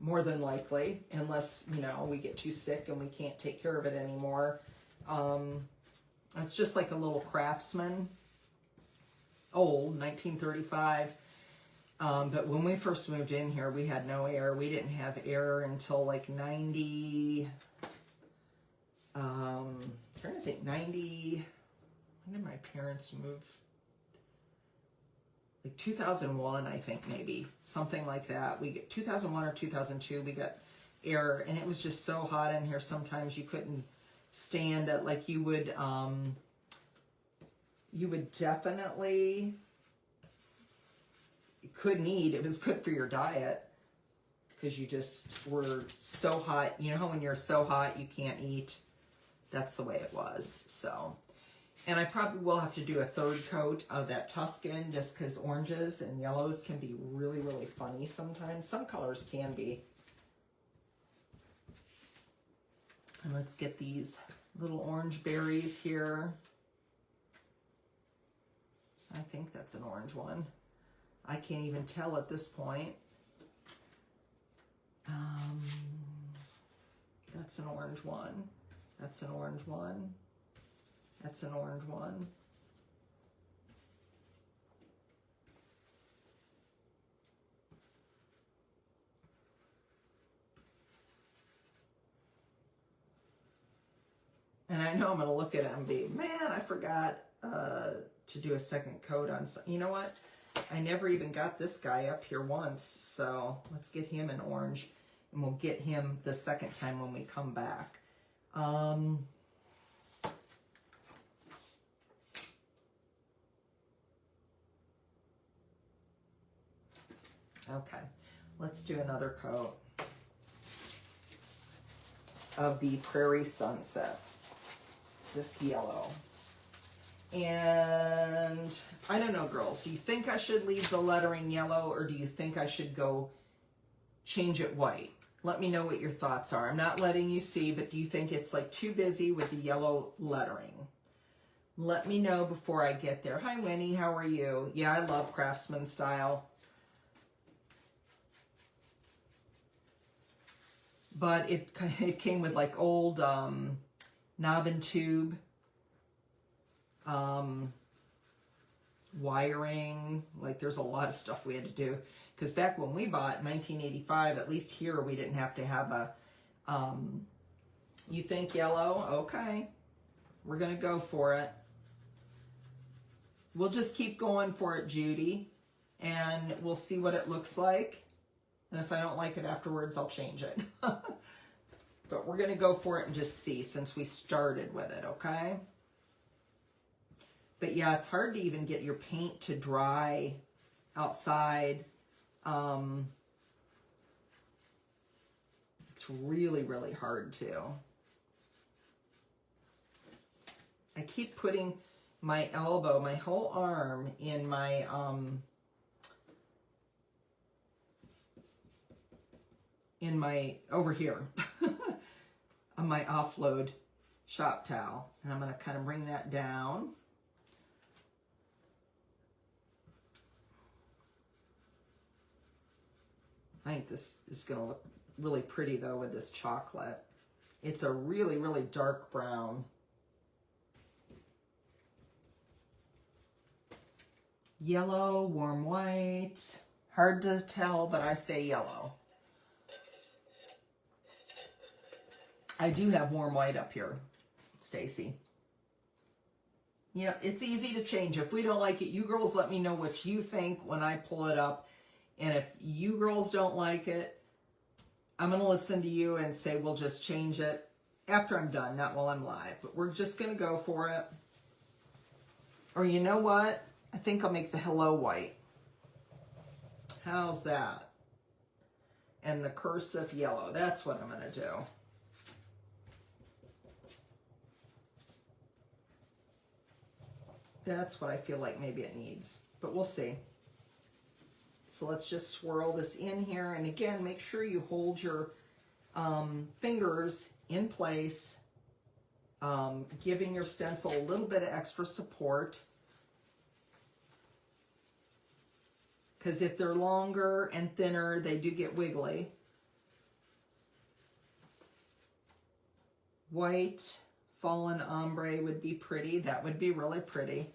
More than likely, unless, you know, we get too sick and we can't take care of it anymore. It's just like a little Craftsman, old, 1935. But when we first moved in here, we had no air. We didn't have air until like 90, trying to think, 90, when did my parents move? Like 2001, I think, maybe, something like that. 2001 or 2002, we got air, and it was just so hot in here. Sometimes you couldn't stand it. Like you would definitely, you couldn't eat. It was good for your diet because you just were so hot. You know how when you're so hot you can't eat? That's the way it was. So, and I probably will have to do a third coat of that Tuscan just because oranges and yellows can be really, really funny sometimes. Some colors can be. And let's get these little orange berries here. I think that's an orange one. I can't even tell at this point. That's an orange one. That's an orange one. That's an orange one. And I know I'm going to look at it and be, man, I forgot to do a second coat on some. You know what? I never even got this guy up here once. So let's get him in orange. And we'll get him the second time when we come back. Okay, let's do another coat of the Prairie Sunset, this yellow. And I don't know, girls, do you think I should leave the lettering yellow, or do you think I should go change it white? Let me know what your thoughts are. I'm not letting you see, but do you think it's like too busy with the yellow lettering? Let me know before I get there. Hi, Winnie, how are you? Yeah, I love Craftsman style. But it came with like old knob and tube wiring. Like there's a lot of stuff we had to do. Because back when we bought 1985, at least here we didn't have to have a, you think yellow? Okay. We're going to go for it. We'll just keep going for it, Judy. And we'll see what it looks like. And if I don't like it afterwards, I'll change it. But we're going to go for it and just see since we started with it, okay? But yeah, it's hard to even get your paint to dry outside. It's really, really hard to. I keep putting my elbow, my whole arm in my, over here, on my offload shop towel. And I'm going to kind of bring that down. I think this is going to look really pretty though with this chocolate. It's a really, really dark brown. Yellow, warm white. Hard to tell, but I say yellow. I do have warm white up here, Stacy. Yep, it's easy to change. If we don't like it, you girls let me know what you think when I pull it up. And if you girls don't like it, I'm going to listen to you and say we'll just change it after I'm done, not while I'm live. But we're just going to go for it. Or you know what? I think I'll make the hello white. How's that? And the cursive yellow. That's what I'm going to do. That's what I feel like maybe it needs, but we'll see. So let's just swirl this in here. And again, make sure you hold your fingers in place, giving your stencil a little bit of extra support. Because if they're longer and thinner, they do get wiggly. White fallen ombre would be pretty. That would be really pretty.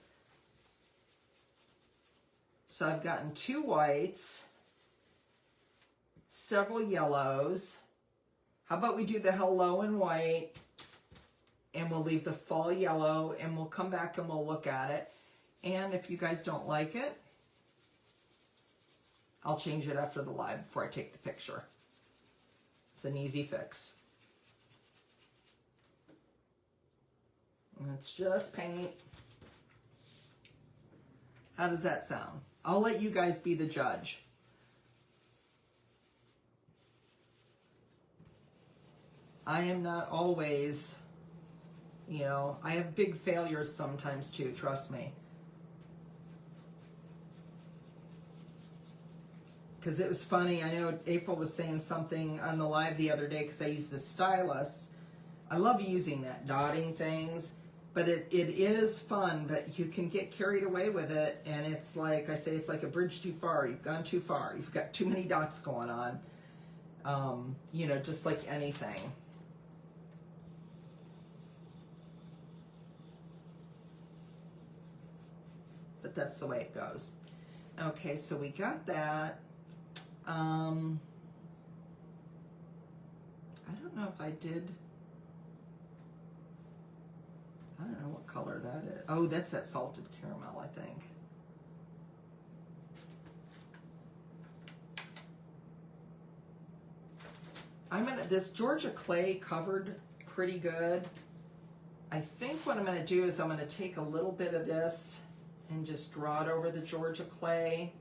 So I've gotten 2 whites, several yellows. How about we do the hello in white, and we'll leave the fall yellow, and we'll come back and we'll look at it. And if you guys don't like it, I'll change it after the live before I take the picture. It's an easy fix. And it's just paint. How does that sound? I'll let you guys be the judge. I am not always, you know, I have big failures sometimes too, trust me. Because it was funny, I know April was saying something on the live the other day because I use the stylus. I love using that, dotting things, but it is fun, but you can get carried away with it, and it's like I say, it's like a bridge too far. You've gone too far. You've got too many dots going on, you know, just like anything. But that's the way it goes. Okay, so we got that. I don't know if I did. I don't know what color that is. Oh, that's that salted caramel, I think. This Georgia clay covered pretty good. I think what I'm gonna do is I'm gonna take a little bit of this and just draw it over the Georgia clay.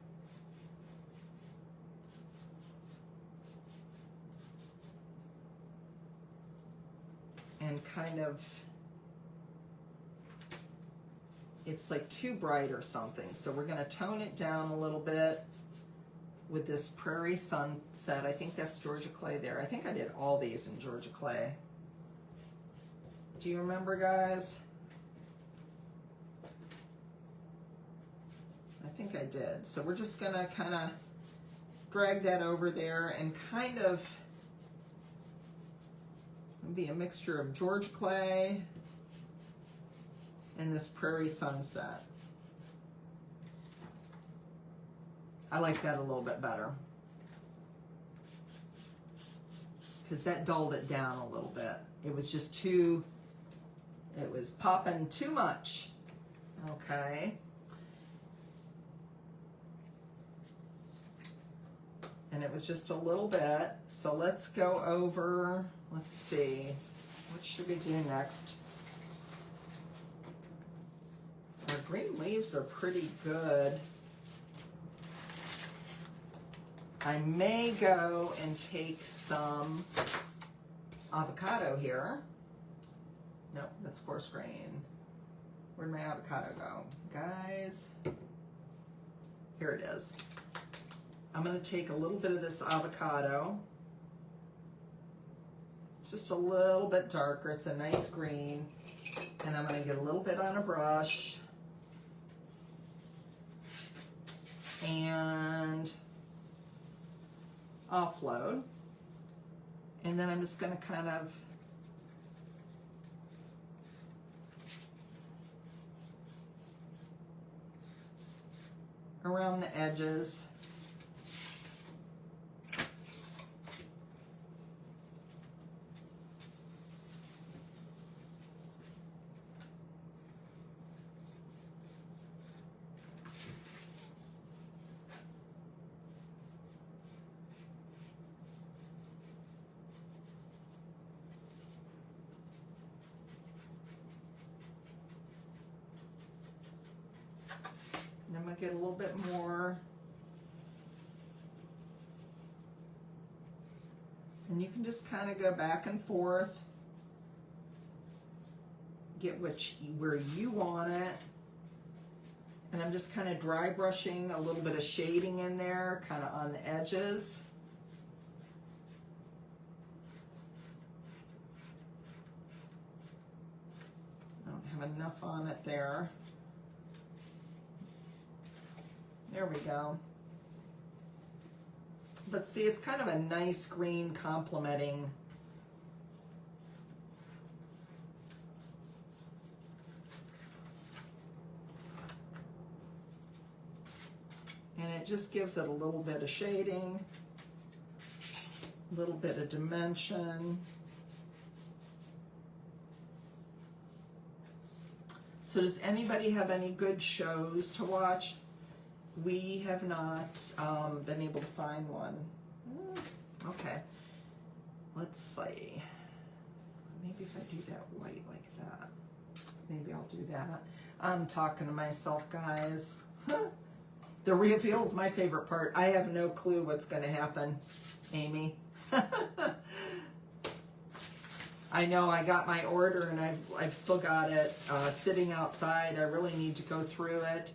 And kind of, it's like too bright or something. So we're gonna tone it down a little bit with this Prairie Sunset. I think that's Georgia clay there. I think I did all these in Georgia clay. Do you remember, guys? I think I did. So we're just gonna kind of drag that over there and kind of be a mixture of Georgia clay and this Prairie Sunset. I like that a little bit better because that dulled it down a little bit. It was just too, it was popping too much. Okay. And it was just a little bit. So let's go over, let's see, what should we do next? Our green leaves are pretty good. I may go and take some avocado here. Nope, that's coarse grain. Where'd my avocado go? Guys, here it is. I'm gonna take a little bit of this avocado. It's just a little bit darker, it's a nice green. And I'm gonna get a little bit on a brush. And offload. And then I'm just gonna kind of around the edges. I'm gonna get a little bit more. And you can just kind of go back and forth. Get where you want it. And I'm just kind of dry brushing a little bit of shading in there, kind of on the edges. I don't have enough on it there. There we go. But see, it's kind of a nice green complementing. And it just gives it a little bit of shading, a little bit of dimension. So does anybody have any good shows to watch? We have not been able to find one. Okay, let's see. Maybe if I do that white like that, maybe I'll do that. I'm talking to myself, guys. The reveal's my favorite part. I have no clue what's going to happen, Amy. I know I got my order and I've still got it sitting outside. I really need to go through it.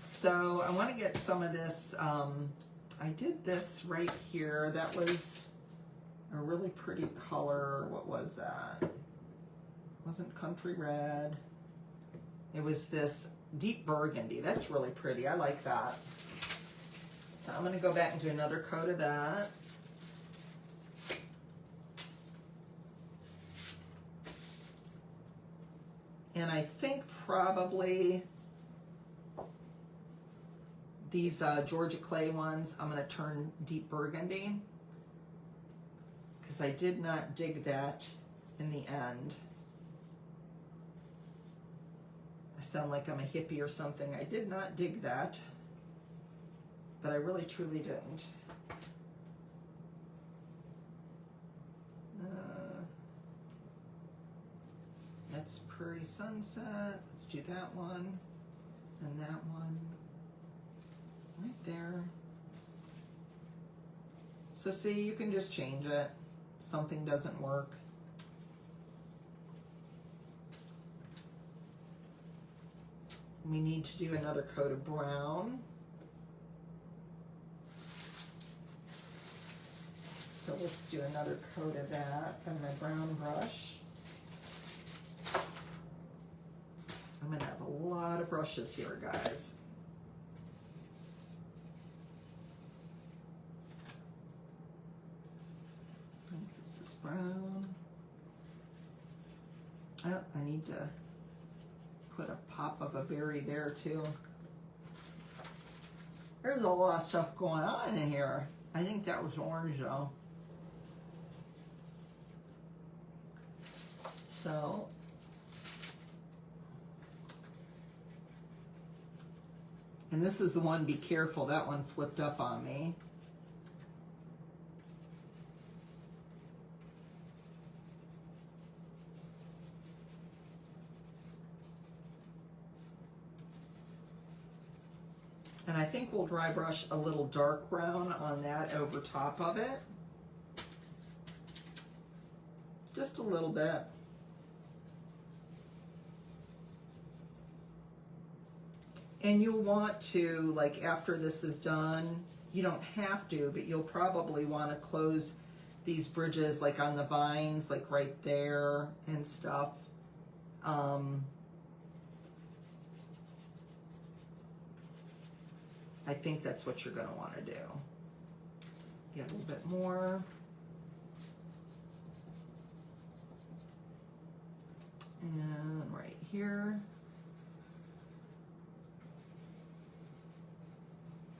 So I want to get some of this. I did this right here. That was a really pretty color. What was that? It wasn't country red. It was this deep burgundy. That's really pretty. I like that. So I'm going to go back and do another coat of that. And I think probably these Georgia Clay ones, I'm going to turn deep burgundy because I did not dig that in the end. I sound like I'm a hippie or something. I did not dig that, but I really truly didn't. That's Prairie Sunset. Let's do that one and that one right there. So see, you can just change it. Something doesn't work. We need to do another coat of brown. So let's do another coat of that from my brown brush. I'm gonna have a lot of brushes here, guys. I think this is brown. Oh, I need to put a pop of a berry there too. There's a lot of stuff going on in here. I think that was orange though. So and this is the one, be careful, that one flipped up on me. And I think we'll dry brush a little dark brown on that over top of it. Just a little bit. And you'll want to, like after this is done, you don't have to, but you'll probably want to close these bridges like on the vines, like right there and stuff. I think that's what you're going to want to do. Get a little bit more. And right here.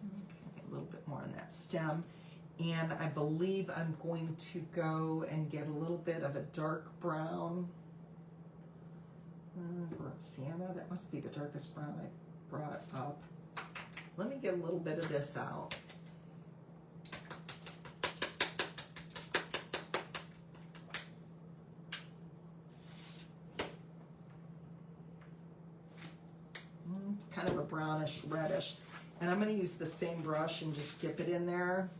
Okay, a little bit more on that stem. And I believe I'm going to go and get a little bit of a dark brown. Sienna, that must be the darkest brown I brought up. Let me get a little bit of this out. It's kind of a brownish reddish. And I'm going to use the same brush and just dip it in there.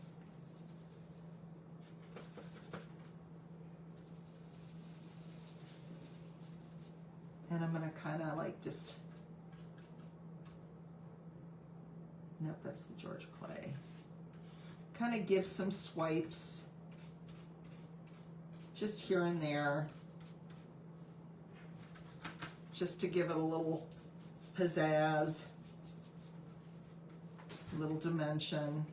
And I'm going to kind of like just Nope, that's the Georgia clay. Kind of give some swipes, just here and there, just to give it a little pizzazz, a little dimension.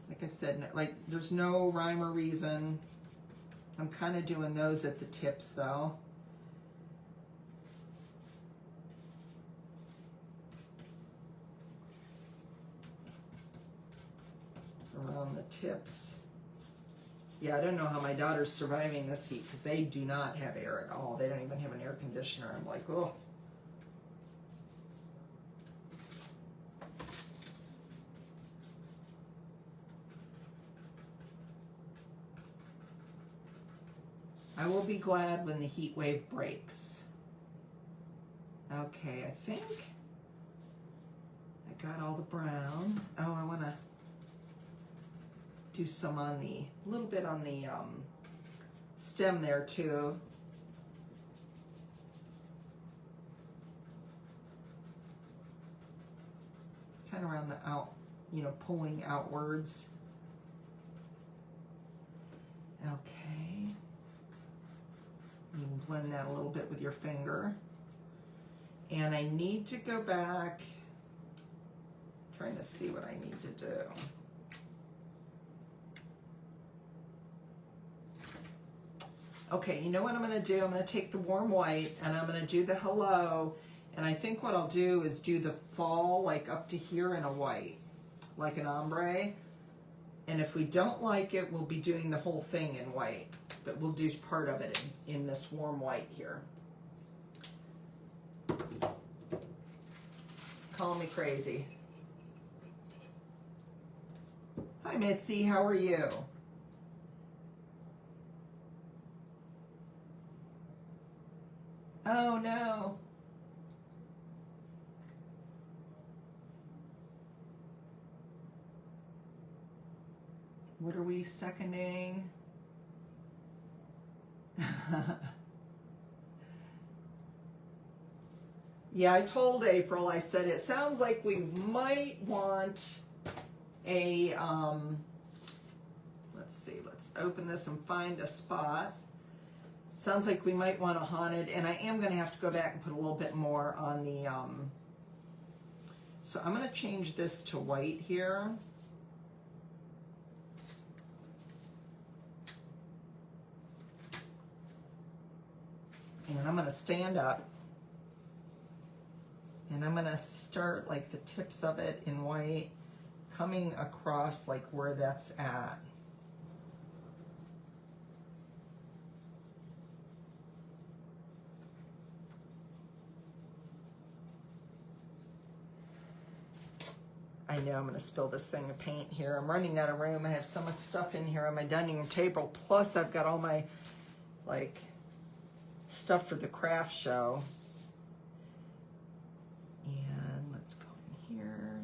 Like I said, like there's no rhyme or reason. I'm kind of doing those at the tips though. Around the tips. Yeah, I don't know how my daughter's surviving this heat because they do not have air at all. They don't even have an air conditioner. I'm like, oh. I will be glad when the heat wave breaks. Okay, I think I got all the brown. Oh, I want to do some on the, a little bit on the stem there too. Kind of around the out, you know, pulling outwards. Okay. You can blend that a little bit with your finger. And I need to go back, trying to see what I need to do. Okay, you know what I'm going to do? I'm going to take the warm white and I'm going to do the hello. And I think what I'll do is do the fall like up to here in a white, like an ombre. And if we don't like it, we'll be doing the whole thing in white. But we'll do part of it in this warm white here. Calling me crazy. Hi Mitzi, how are you? Oh no. What are we seconding? Yeah, I told April, I said, it sounds like we might want a, let's see, let's open this and find a spot. Sounds like we might want a haunted, and I am going to have to go back and put a little bit more on the, so I'm going to change this to white here. And I'm going to stand up. And I'm going to start like the tips of it in white, coming across like where that's at. I know I'm going to spill this thing of paint here. I'm running out of room. I have so much stuff in here on my dining room table. Plus I've got all my like stuff for the craft show. And let's go in here.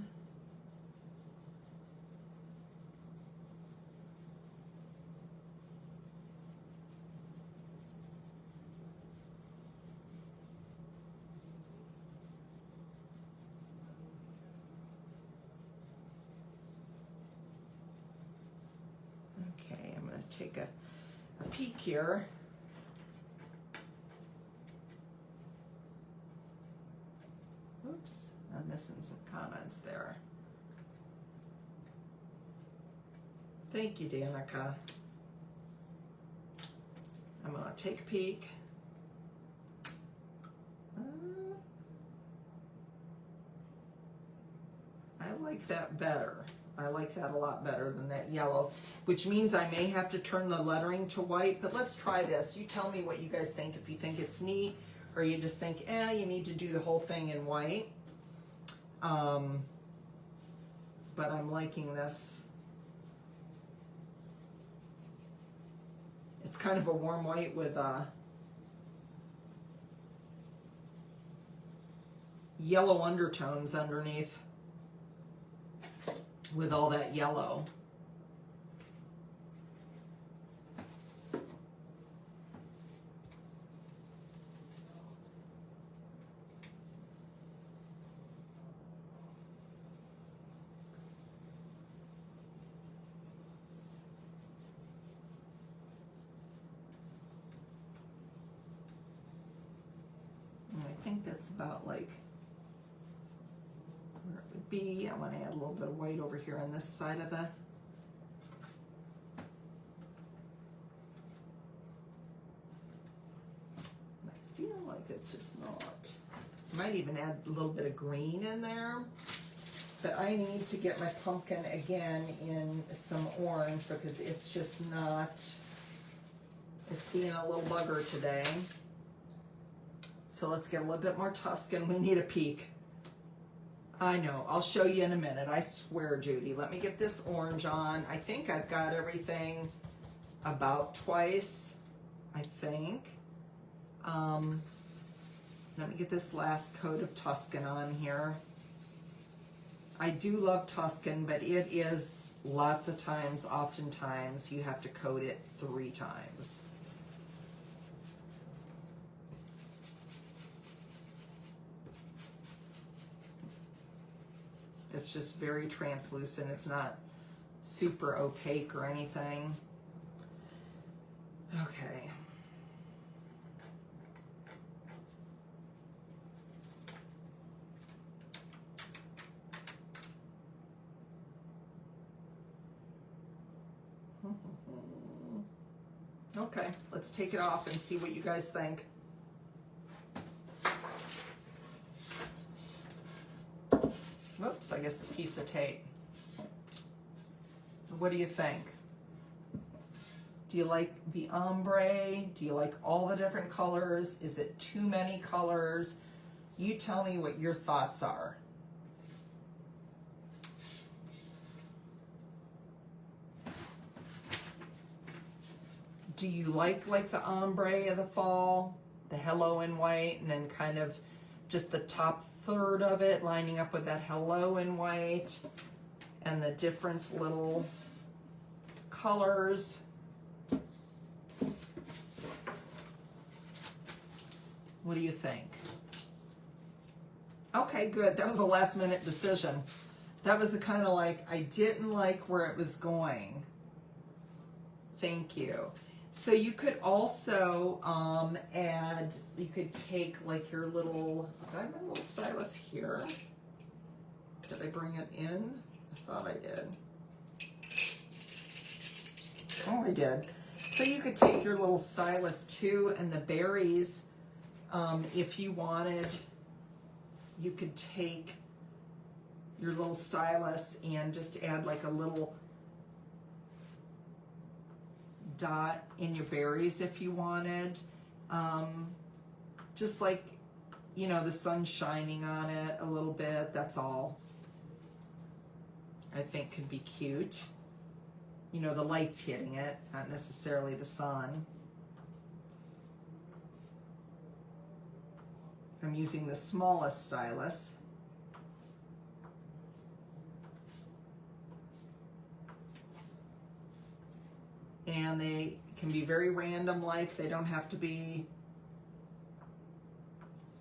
Okay, I'm going to take a peek here. Oops, I'm missing some comments there. Thank you, Danica. I'm going to take a peek. I like that better. I like that a lot better than that yellow, which means I may have to turn the lettering to white, but let's try this. You tell me what you guys think, if you think it's neat, or you just think, you need to do the whole thing in white. But I'm liking this. It's kind of a warm white with yellow undertones underneath with all that yellow. think that's about like where it would be. I want to add a little bit of white over here on this side of the, I feel like it's just not. I might even add a little bit of green in there, but I need to get my pumpkin again in some orange because it's just not, it's being a little bugger today. So let's get a little bit more Tuscan. We need a peek. I know, I'll show you in a minute. I swear, Judy. Let me get this orange on. I think I've got everything about twice, I think. Let me get this last coat of Tuscan on here. I do love Tuscan, but it is lots of times, oftentimes, you have to coat it 3 times. It's just very translucent. It's not super opaque or anything. Okay. Okay, let's take it off and see what you guys think. Whoops, I guess the piece of tape. What do you think? Do you like the ombre? Do you like all the different colors? Is it too many colors? You tell me what your thoughts are. Do you like the ombre of the fall, the hello in white, and then kind of just the top third of it lining up with that hello in white and the different little colors? What do you think? Okay, good. That was a last minute decision. That was the kind of like, I didn't like where it was going. Thank you. So you could also add, you could take like your little, I have my little stylus here. Did I bring it in? I thought I did. Oh, I did. So you could take your little stylus too, and the berries, if you wanted, you could take your little stylus and just add like a little dot in your berries if you wanted. Just like, you know, the sun shining on it a little bit, that's all. I think could be cute. You know, the light's hitting it, not necessarily the sun. I'm using the smallest stylus. And they can be very random, like they don't have to be,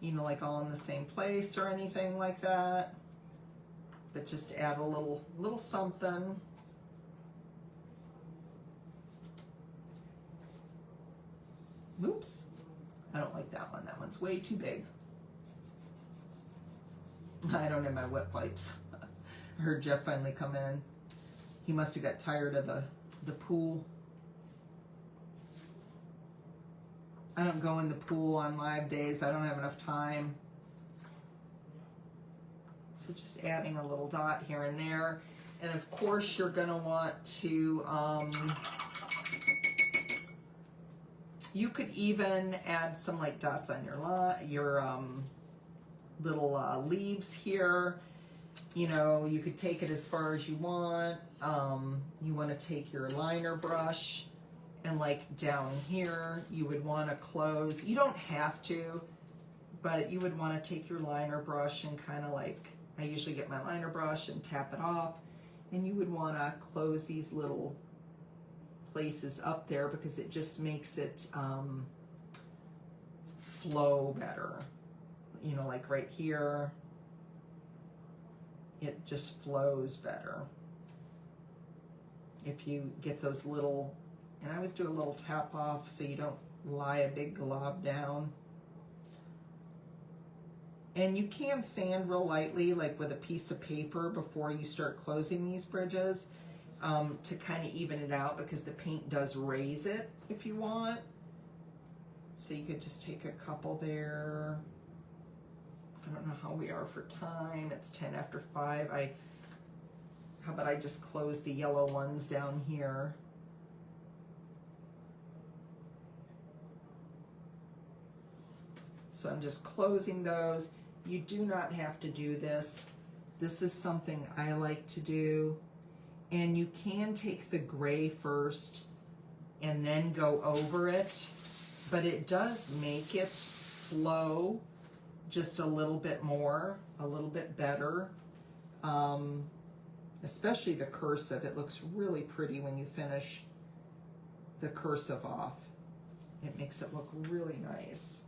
you know, like all in the same place or anything like that. But just add a little something. Oops, I don't like that one. That one's way too big. I don't have my wet wipes. I heard Jeff finally come in. He must have got tired of the pool. I don't go in the pool on live days. I don't have enough time. So just adding a little dot here and there. And of course you're gonna want to, you could even add some like dots on your little leaves here. You know, you could take it as far as you want. You want to take your liner brush and like down here, you would want to close. You don't have to, but you would want to take your liner brush and kind of like, I usually get my liner brush and tap it off. And you would want to close these little places up there because it just makes it flow better. You know, like right here, it just flows better. If you get those little, and I always do a little tap off so you don't lie a big glob down. And you can sand real lightly, like with a piece of paper before you start closing these bridges, to kind of even it out, because the paint does raise it if you want. So you could just take a couple there. I don't know how we are for time. It's 10 after 5. How about I just close the yellow ones down here? So I'm just closing those. You do not have to do this. This is something I like to do. And you can take the gray first and then go over it, but it does make it flow just a little bit more, a little bit better. Especially the cursive. It looks really pretty when you finish the cursive off. It makes it look really nice.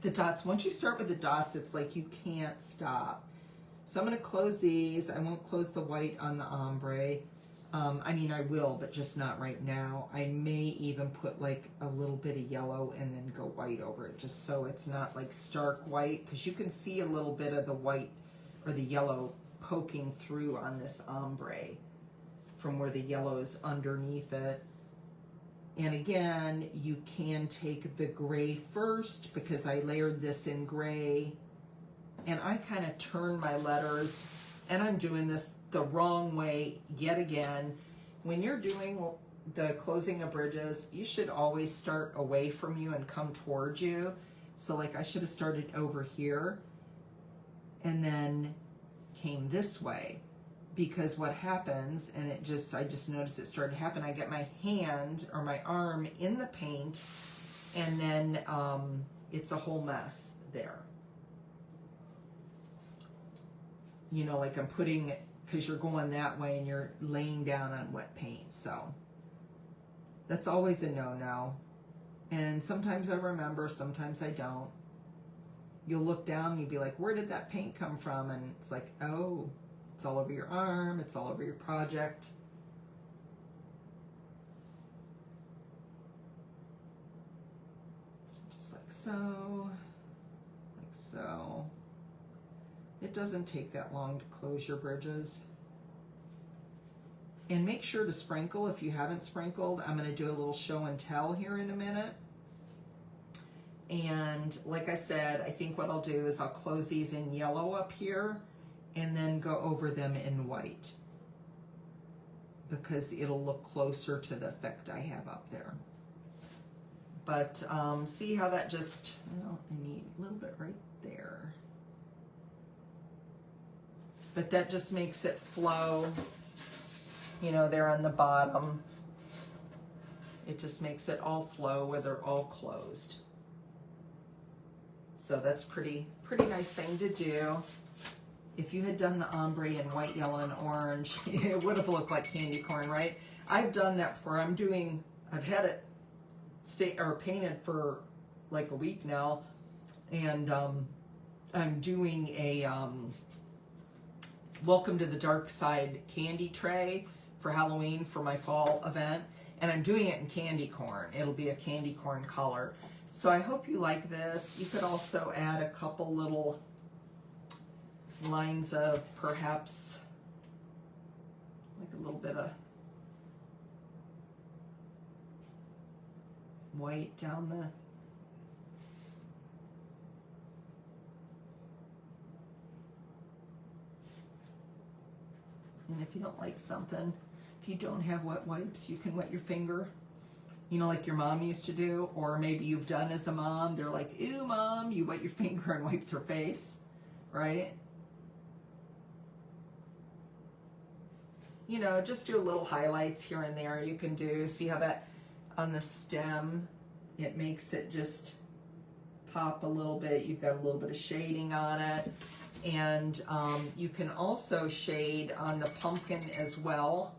The dots, once you start with the dots, it's like you can't stop. So I'm going to close these. I won't close the white on the ombre. I mean, I will, but just not right now. I may even put like a little bit of yellow and then go white over it, just so it's not like stark white, because you can see a little bit of the white or the yellow poking through on this ombre from where the yellow is underneath it. And again, you can take the gray first, because I layered this in gray, and I kind of turn my letters, and I'm doing this the wrong way yet again. When you're doing the closing of bridges, you should always start away from you and come towards you. So like I should have started over here and then came this way, because what happens, and I just noticed it started to happen, I get my hand or my arm in the paint, and then it's a whole mess there. You know, like I'm putting, because you're going that way and you're laying down on wet paint. So that's always a no-no. And sometimes I remember, sometimes I don't. You'll look down and you'll be like, where did that paint come from? And it's like, oh, it's all over your arm, it's all over your project. So just like so, like so. It doesn't take that long to close your bridges. And make sure to sprinkle if you haven't sprinkled. I'm going to do a little show and tell here in a minute. And like I said, I think what I'll do is I'll close these in yellow up here and then go over them in white, because it'll look closer to the effect I have up there. But see how that just, well, I need a little bit right there. But that just makes it flow, you know, there on the bottom. It just makes it all flow where they're all closed. So that's pretty nice thing to do. If you had done the ombre in white, yellow, and orange, it would have looked like candy corn, right? I've done that before. I've had it painted for like a week now, and I'm doing a Welcome to the Dark Side candy tray for Halloween for my fall event, and I'm doing it in candy corn. It'll be a candy corn color. So I hope you like this. You could also add a couple little lines of perhaps like a little bit of white down the and if you don't like something, if you don't have wet wipes, you can wet your finger, you know, like your mom used to do, or maybe you've done as a mom. They're like, ew, mom, you wet your finger and wipe your face, right? You know, just do a little highlights here and there. You can do, see how that on the stem, it makes it just pop a little bit. You've got a little bit of shading on it. And you can also shade on the pumpkin as well.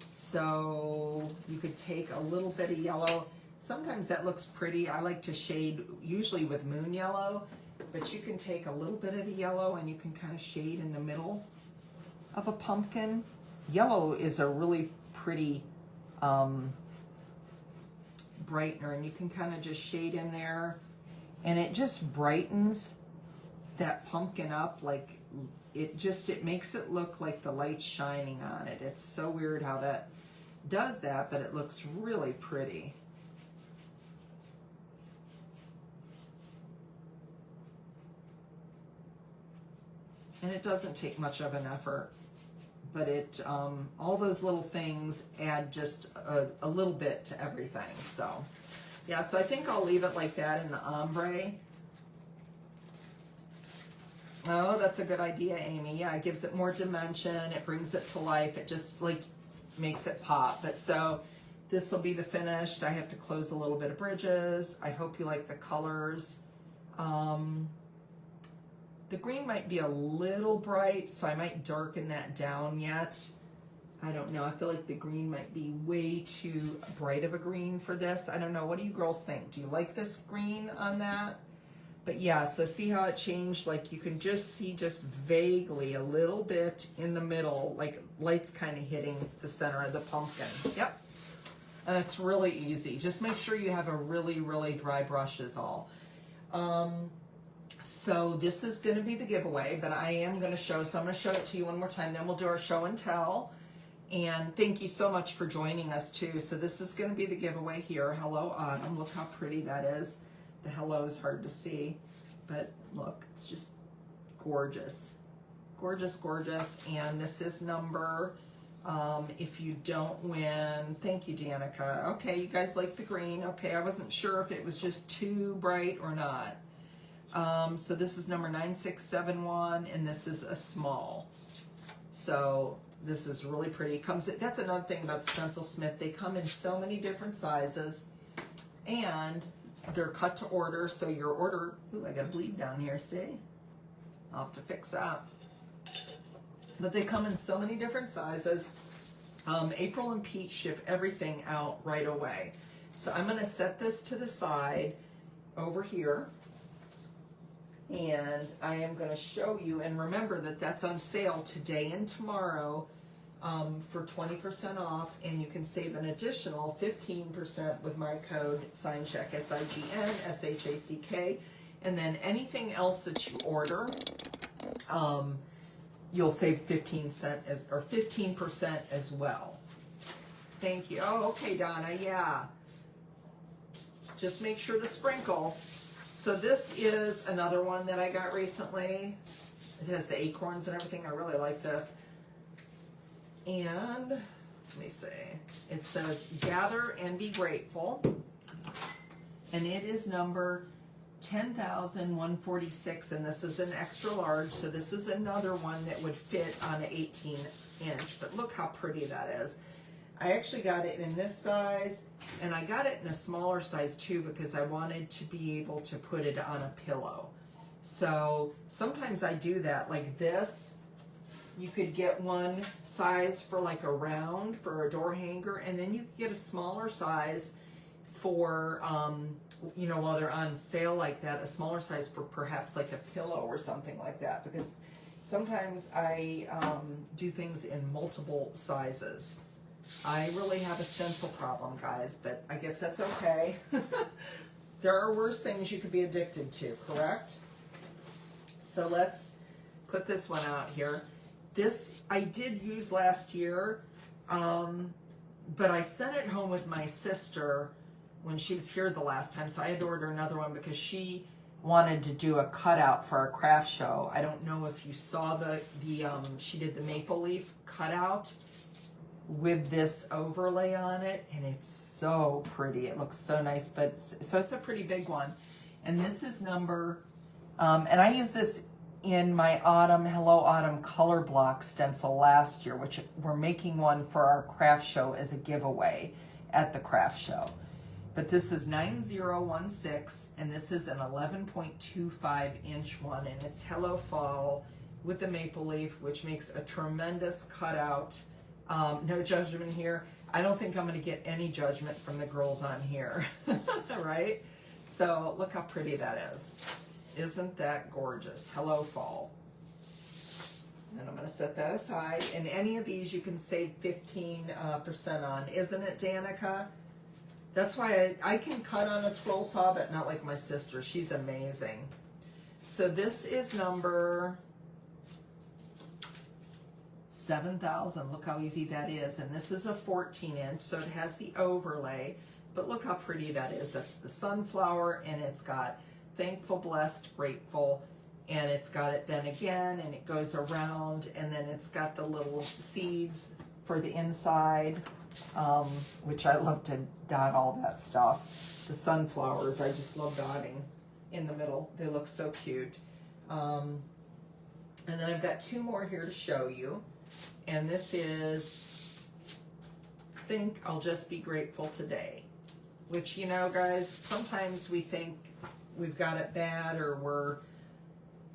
So you could take a little bit of yellow. Sometimes that looks pretty. I like to shade usually with moon yellow, but you can take a little bit of the yellow and you can kind of shade in the middle of a pumpkin. Yellow is a really pretty brightener, and you can kind of just shade in there, and it just brightens that pumpkin up. Like it makes it look like the light's shining on it. It's so weird how that does that, but it looks really pretty. And it doesn't take much of an effort, but it all those little things add just a little bit to everything. So yeah, so I think I'll leave it like that in the ombre. Oh, that's a good idea, Amy. Yeah, it gives it more dimension. It brings it to life. It just like makes it pop. But so this will be the finished. I have to close a little bit of bridges. I hope you like the colors. The green might be a little bright, so I might darken that down yet. I don't know. I feel like the green might be way too bright of a green for this. I don't know. What do you girls think? Do you like this green on that? But yeah, so see how it changed? Like you can just see just vaguely a little bit in the middle, like light's kind of hitting the center of the pumpkin. Yep. And it's really easy. Just make sure you have a really, really dry brush is all. So this is going to be the giveaway, but I am going to show, so I'm going to show it to you one more time, then we'll do our show and tell. And thank you so much for joining us too. So this is going to be the giveaway here. Hello Autumn, look how pretty that is. The hello is hard to see, but look, it's just gorgeous. Gorgeous, gorgeous. And this is number, if you don't win, thank you Danica. Okay, you guys like the green. Okay, I wasn't sure if it was just too bright or not. So this is number 9671, and this is a small. So this is really pretty. That's another thing about the Stencil Smith. They come in so many different sizes, and they're cut to order. So your order, ooh, I got a bleed down here, see? I'll have to fix that. But they come in so many different sizes. April and Pete ship everything out right away. So I'm gonna set this to the side over here. And I am going to show you, and remember that that's on sale today and tomorrow for 20% off, and you can save an additional 15% with my code SIGNCHECK, SIGN, and then anything else that you order, you'll save 15% as well. Thank you. Oh, okay, Donna, yeah. Just make sure to sprinkle. So this is another one that I got recently. It has the acorns and everything. I really like this. And let me see. It says gather and be grateful. And it is number 10,146, and this is an extra large. So this is another one that would fit on an 18-inch. But look how pretty that is. I actually got it in this size, and I got it in a smaller size too because I wanted to be able to put it on a pillow. So sometimes I do that, like this. You could get one size for like a round for a door hanger, and then you could get a smaller size for, you know, while they're on sale like that, a smaller size for perhaps like a pillow or something like that, because sometimes I do things in multiple sizes. I really have a stencil problem, guys, but I guess that's okay. There are worse things you could be addicted to, correct? So let's put this one out here. This I did use last year, but I sent it home with my sister when she was here the last time, so I had to order another one because she wanted to do a cutout for our craft show. I don't know if you saw she did the maple leaf cutout with this overlay on it, and it's so pretty. It looks so nice, but so it's a pretty big one. And this is number, and I used this in my Hello Autumn color block stencil last year, which we're making one for our craft show as a giveaway at the craft show. But this is 9016, and this is an 11.25 inch one, and it's Hello Fall with the maple leaf, which makes a tremendous cutout. No judgment here. I don't think I'm going to get any judgment from the girls on here, right? So look how pretty that is. Isn't that gorgeous? Hello Fall. And I'm going to set that aside. And any of these you can save 15% on. Isn't it, Danica? That's why I can cut on a scroll saw, but not like my sister. She's amazing. So this is number 7,000. Look how easy that is. And this is a 14-inch, so it has the overlay. But look how pretty that is. That's the sunflower, and it's got thankful, blessed, grateful, and it's got it then again, and it goes around, and then it's got the little seeds for the inside, which I love to dot all that stuff. The sunflowers, I just love dotting in the middle. They look so cute. And then I've got two more here to show you. And this is, think I'll just be grateful today. Which, you know, guys, sometimes we think we've got it bad, or we're,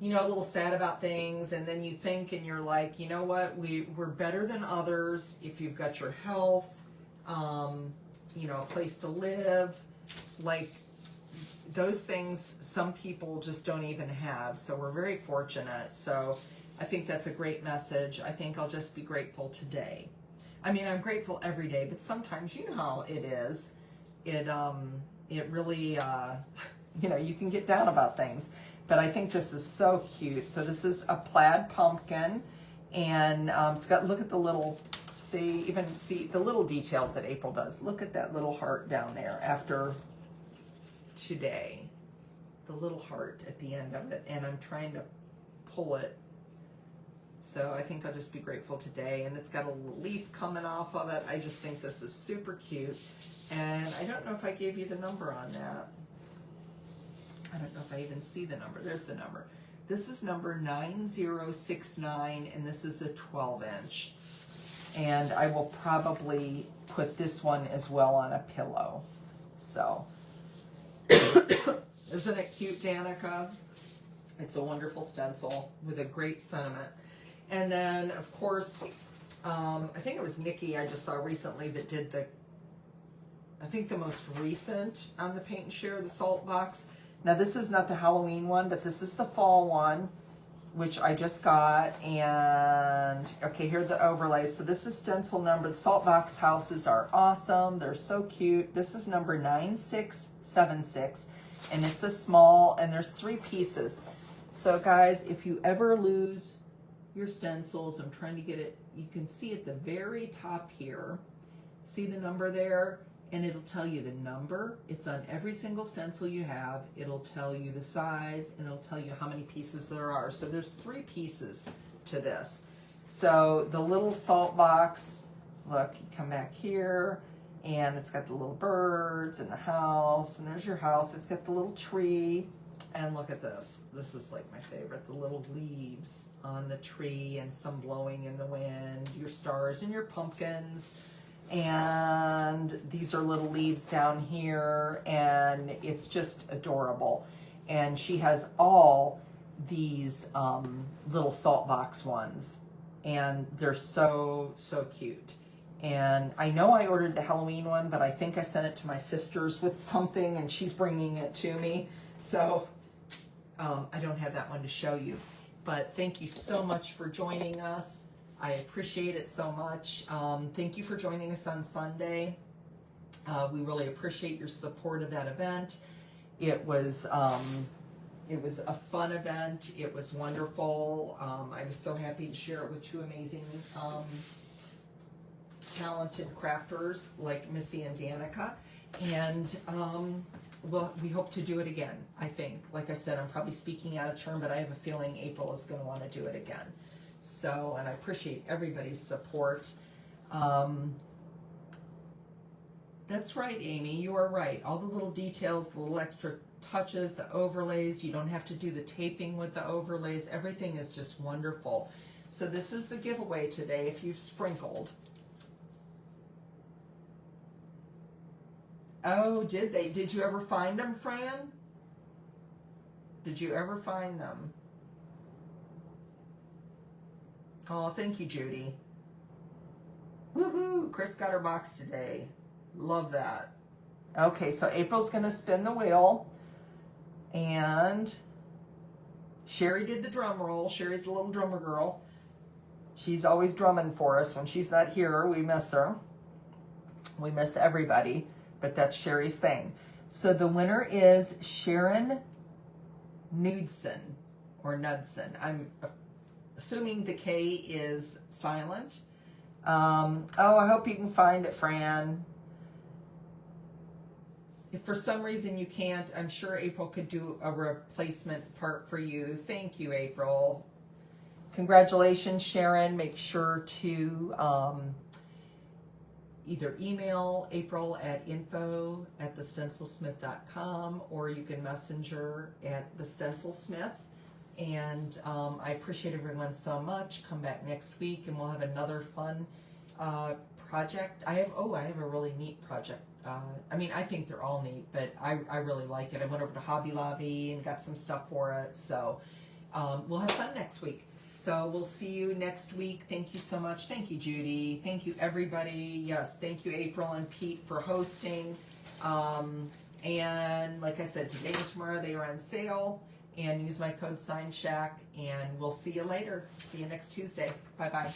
you know, a little sad about things, and then you think and you're like, you know what, we're better than others if you've got your health, you know, a place to live, like those things some people just don't even have. So we're very fortunate. So I think that's a great message. I think I'll just be grateful today. I mean, I'm grateful every day, but sometimes, you know how it is. It really, you know, you can get down about things. But I think this is so cute. So this is a plaid pumpkin, and it's got, look at the little, see the little details that April does. Look at that little heart down there after today. The little heart at the end of it, and I'm trying to pull it. So I think I'll just be grateful today. And it's got a little leaf coming off of it. I just think this is super cute. And I don't know if I gave you the number on that. I don't know if I even see the number. There's the number. This is number 9069, and this is a 12-inch. And I will probably put this one as well on a pillow. So, isn't it cute, Danica? It's a wonderful stencil with a great sentiment. And then, of course, I think it was Nikki I just saw recently that did the, I think the most recent on the Paint and Share, the salt box. Now this is not the Halloween one, but this is the fall one, which I just got. And okay, here are the overlays. So this is stencil number. The salt box houses are awesome. They're so cute. This is number 9676, and it's a small, and there's 3 pieces. So guys, if you ever lose your stencils, I'm trying to get it, you can see at the very top here, see the number there? And it'll tell you the number. It's on every single stencil you have. It'll tell you the size, and it'll tell you how many pieces there are. So there's 3 pieces to this. So the little salt box, look, you come back here, and it's got the little birds and the house, and there's your house. It's got the little tree, and look at this. This is like my favorite, the little leaves on the tree and some blowing in the wind, your stars and your pumpkins. And these are little leaves down here, and it's just adorable. And she has all these little salt box ones, and they're so cute. And I know I ordered the Halloween one, but I think I sent it to my sister's with something, and she's bringing it to me, so I don't have that one to show you. But thank you so much for joining us. I appreciate it so much. Thank you for joining us on Sunday. We really appreciate your support of that event. It was a fun event. It was wonderful. I was so happy to share it with 2 amazing, talented crafters like Missy and Danica. And well, we hope to do it again, I think. Like I said, I'm probably speaking out of turn, but I have a feeling April is going to want to do it again. So, and I appreciate everybody's support. That's right, Amy, you are right. All the little details, the little extra touches, the overlays, you don't have to do the taping with the overlays. Everything is just wonderful. So this is the giveaway today if you've sprinkled. Oh, did they? Did you ever find them, Fran? Did you ever find them? Oh, thank you, Judy. Woohoo! Chris got her box today. Love that. Okay, so April's going to spin the wheel. And Sherry did the drum roll. Sherry's the little drummer girl. She's always drumming for us. When she's not here, we miss her. We miss everybody. but that's Sherry's thing. So the winner is Sharon Knudsen or Knudsen. I'm assuming the K is silent. Oh, I hope you can find it, Fran. If for some reason you can't, I'm sure April could do a replacement part for you. Thank you, April. Congratulations, Sharon. Make sure to either email April at info@thestencilsmith.com, or you can messenger at thestencilsmith. And I appreciate everyone so much. Come back next week and we'll have another fun project. I have a really neat project. I mean, I think they're all neat, but I really like it. I went over to Hobby Lobby and got some stuff for it. So we'll have fun next week. So we'll see you next week. Thank you so much. Thank you, Judy. Thank you, everybody. Yes, thank you, April and Pete, for hosting. And like I said, today and tomorrow they are on sale. And use my code SignShack. And we'll see you later. See you next Tuesday. Bye-bye.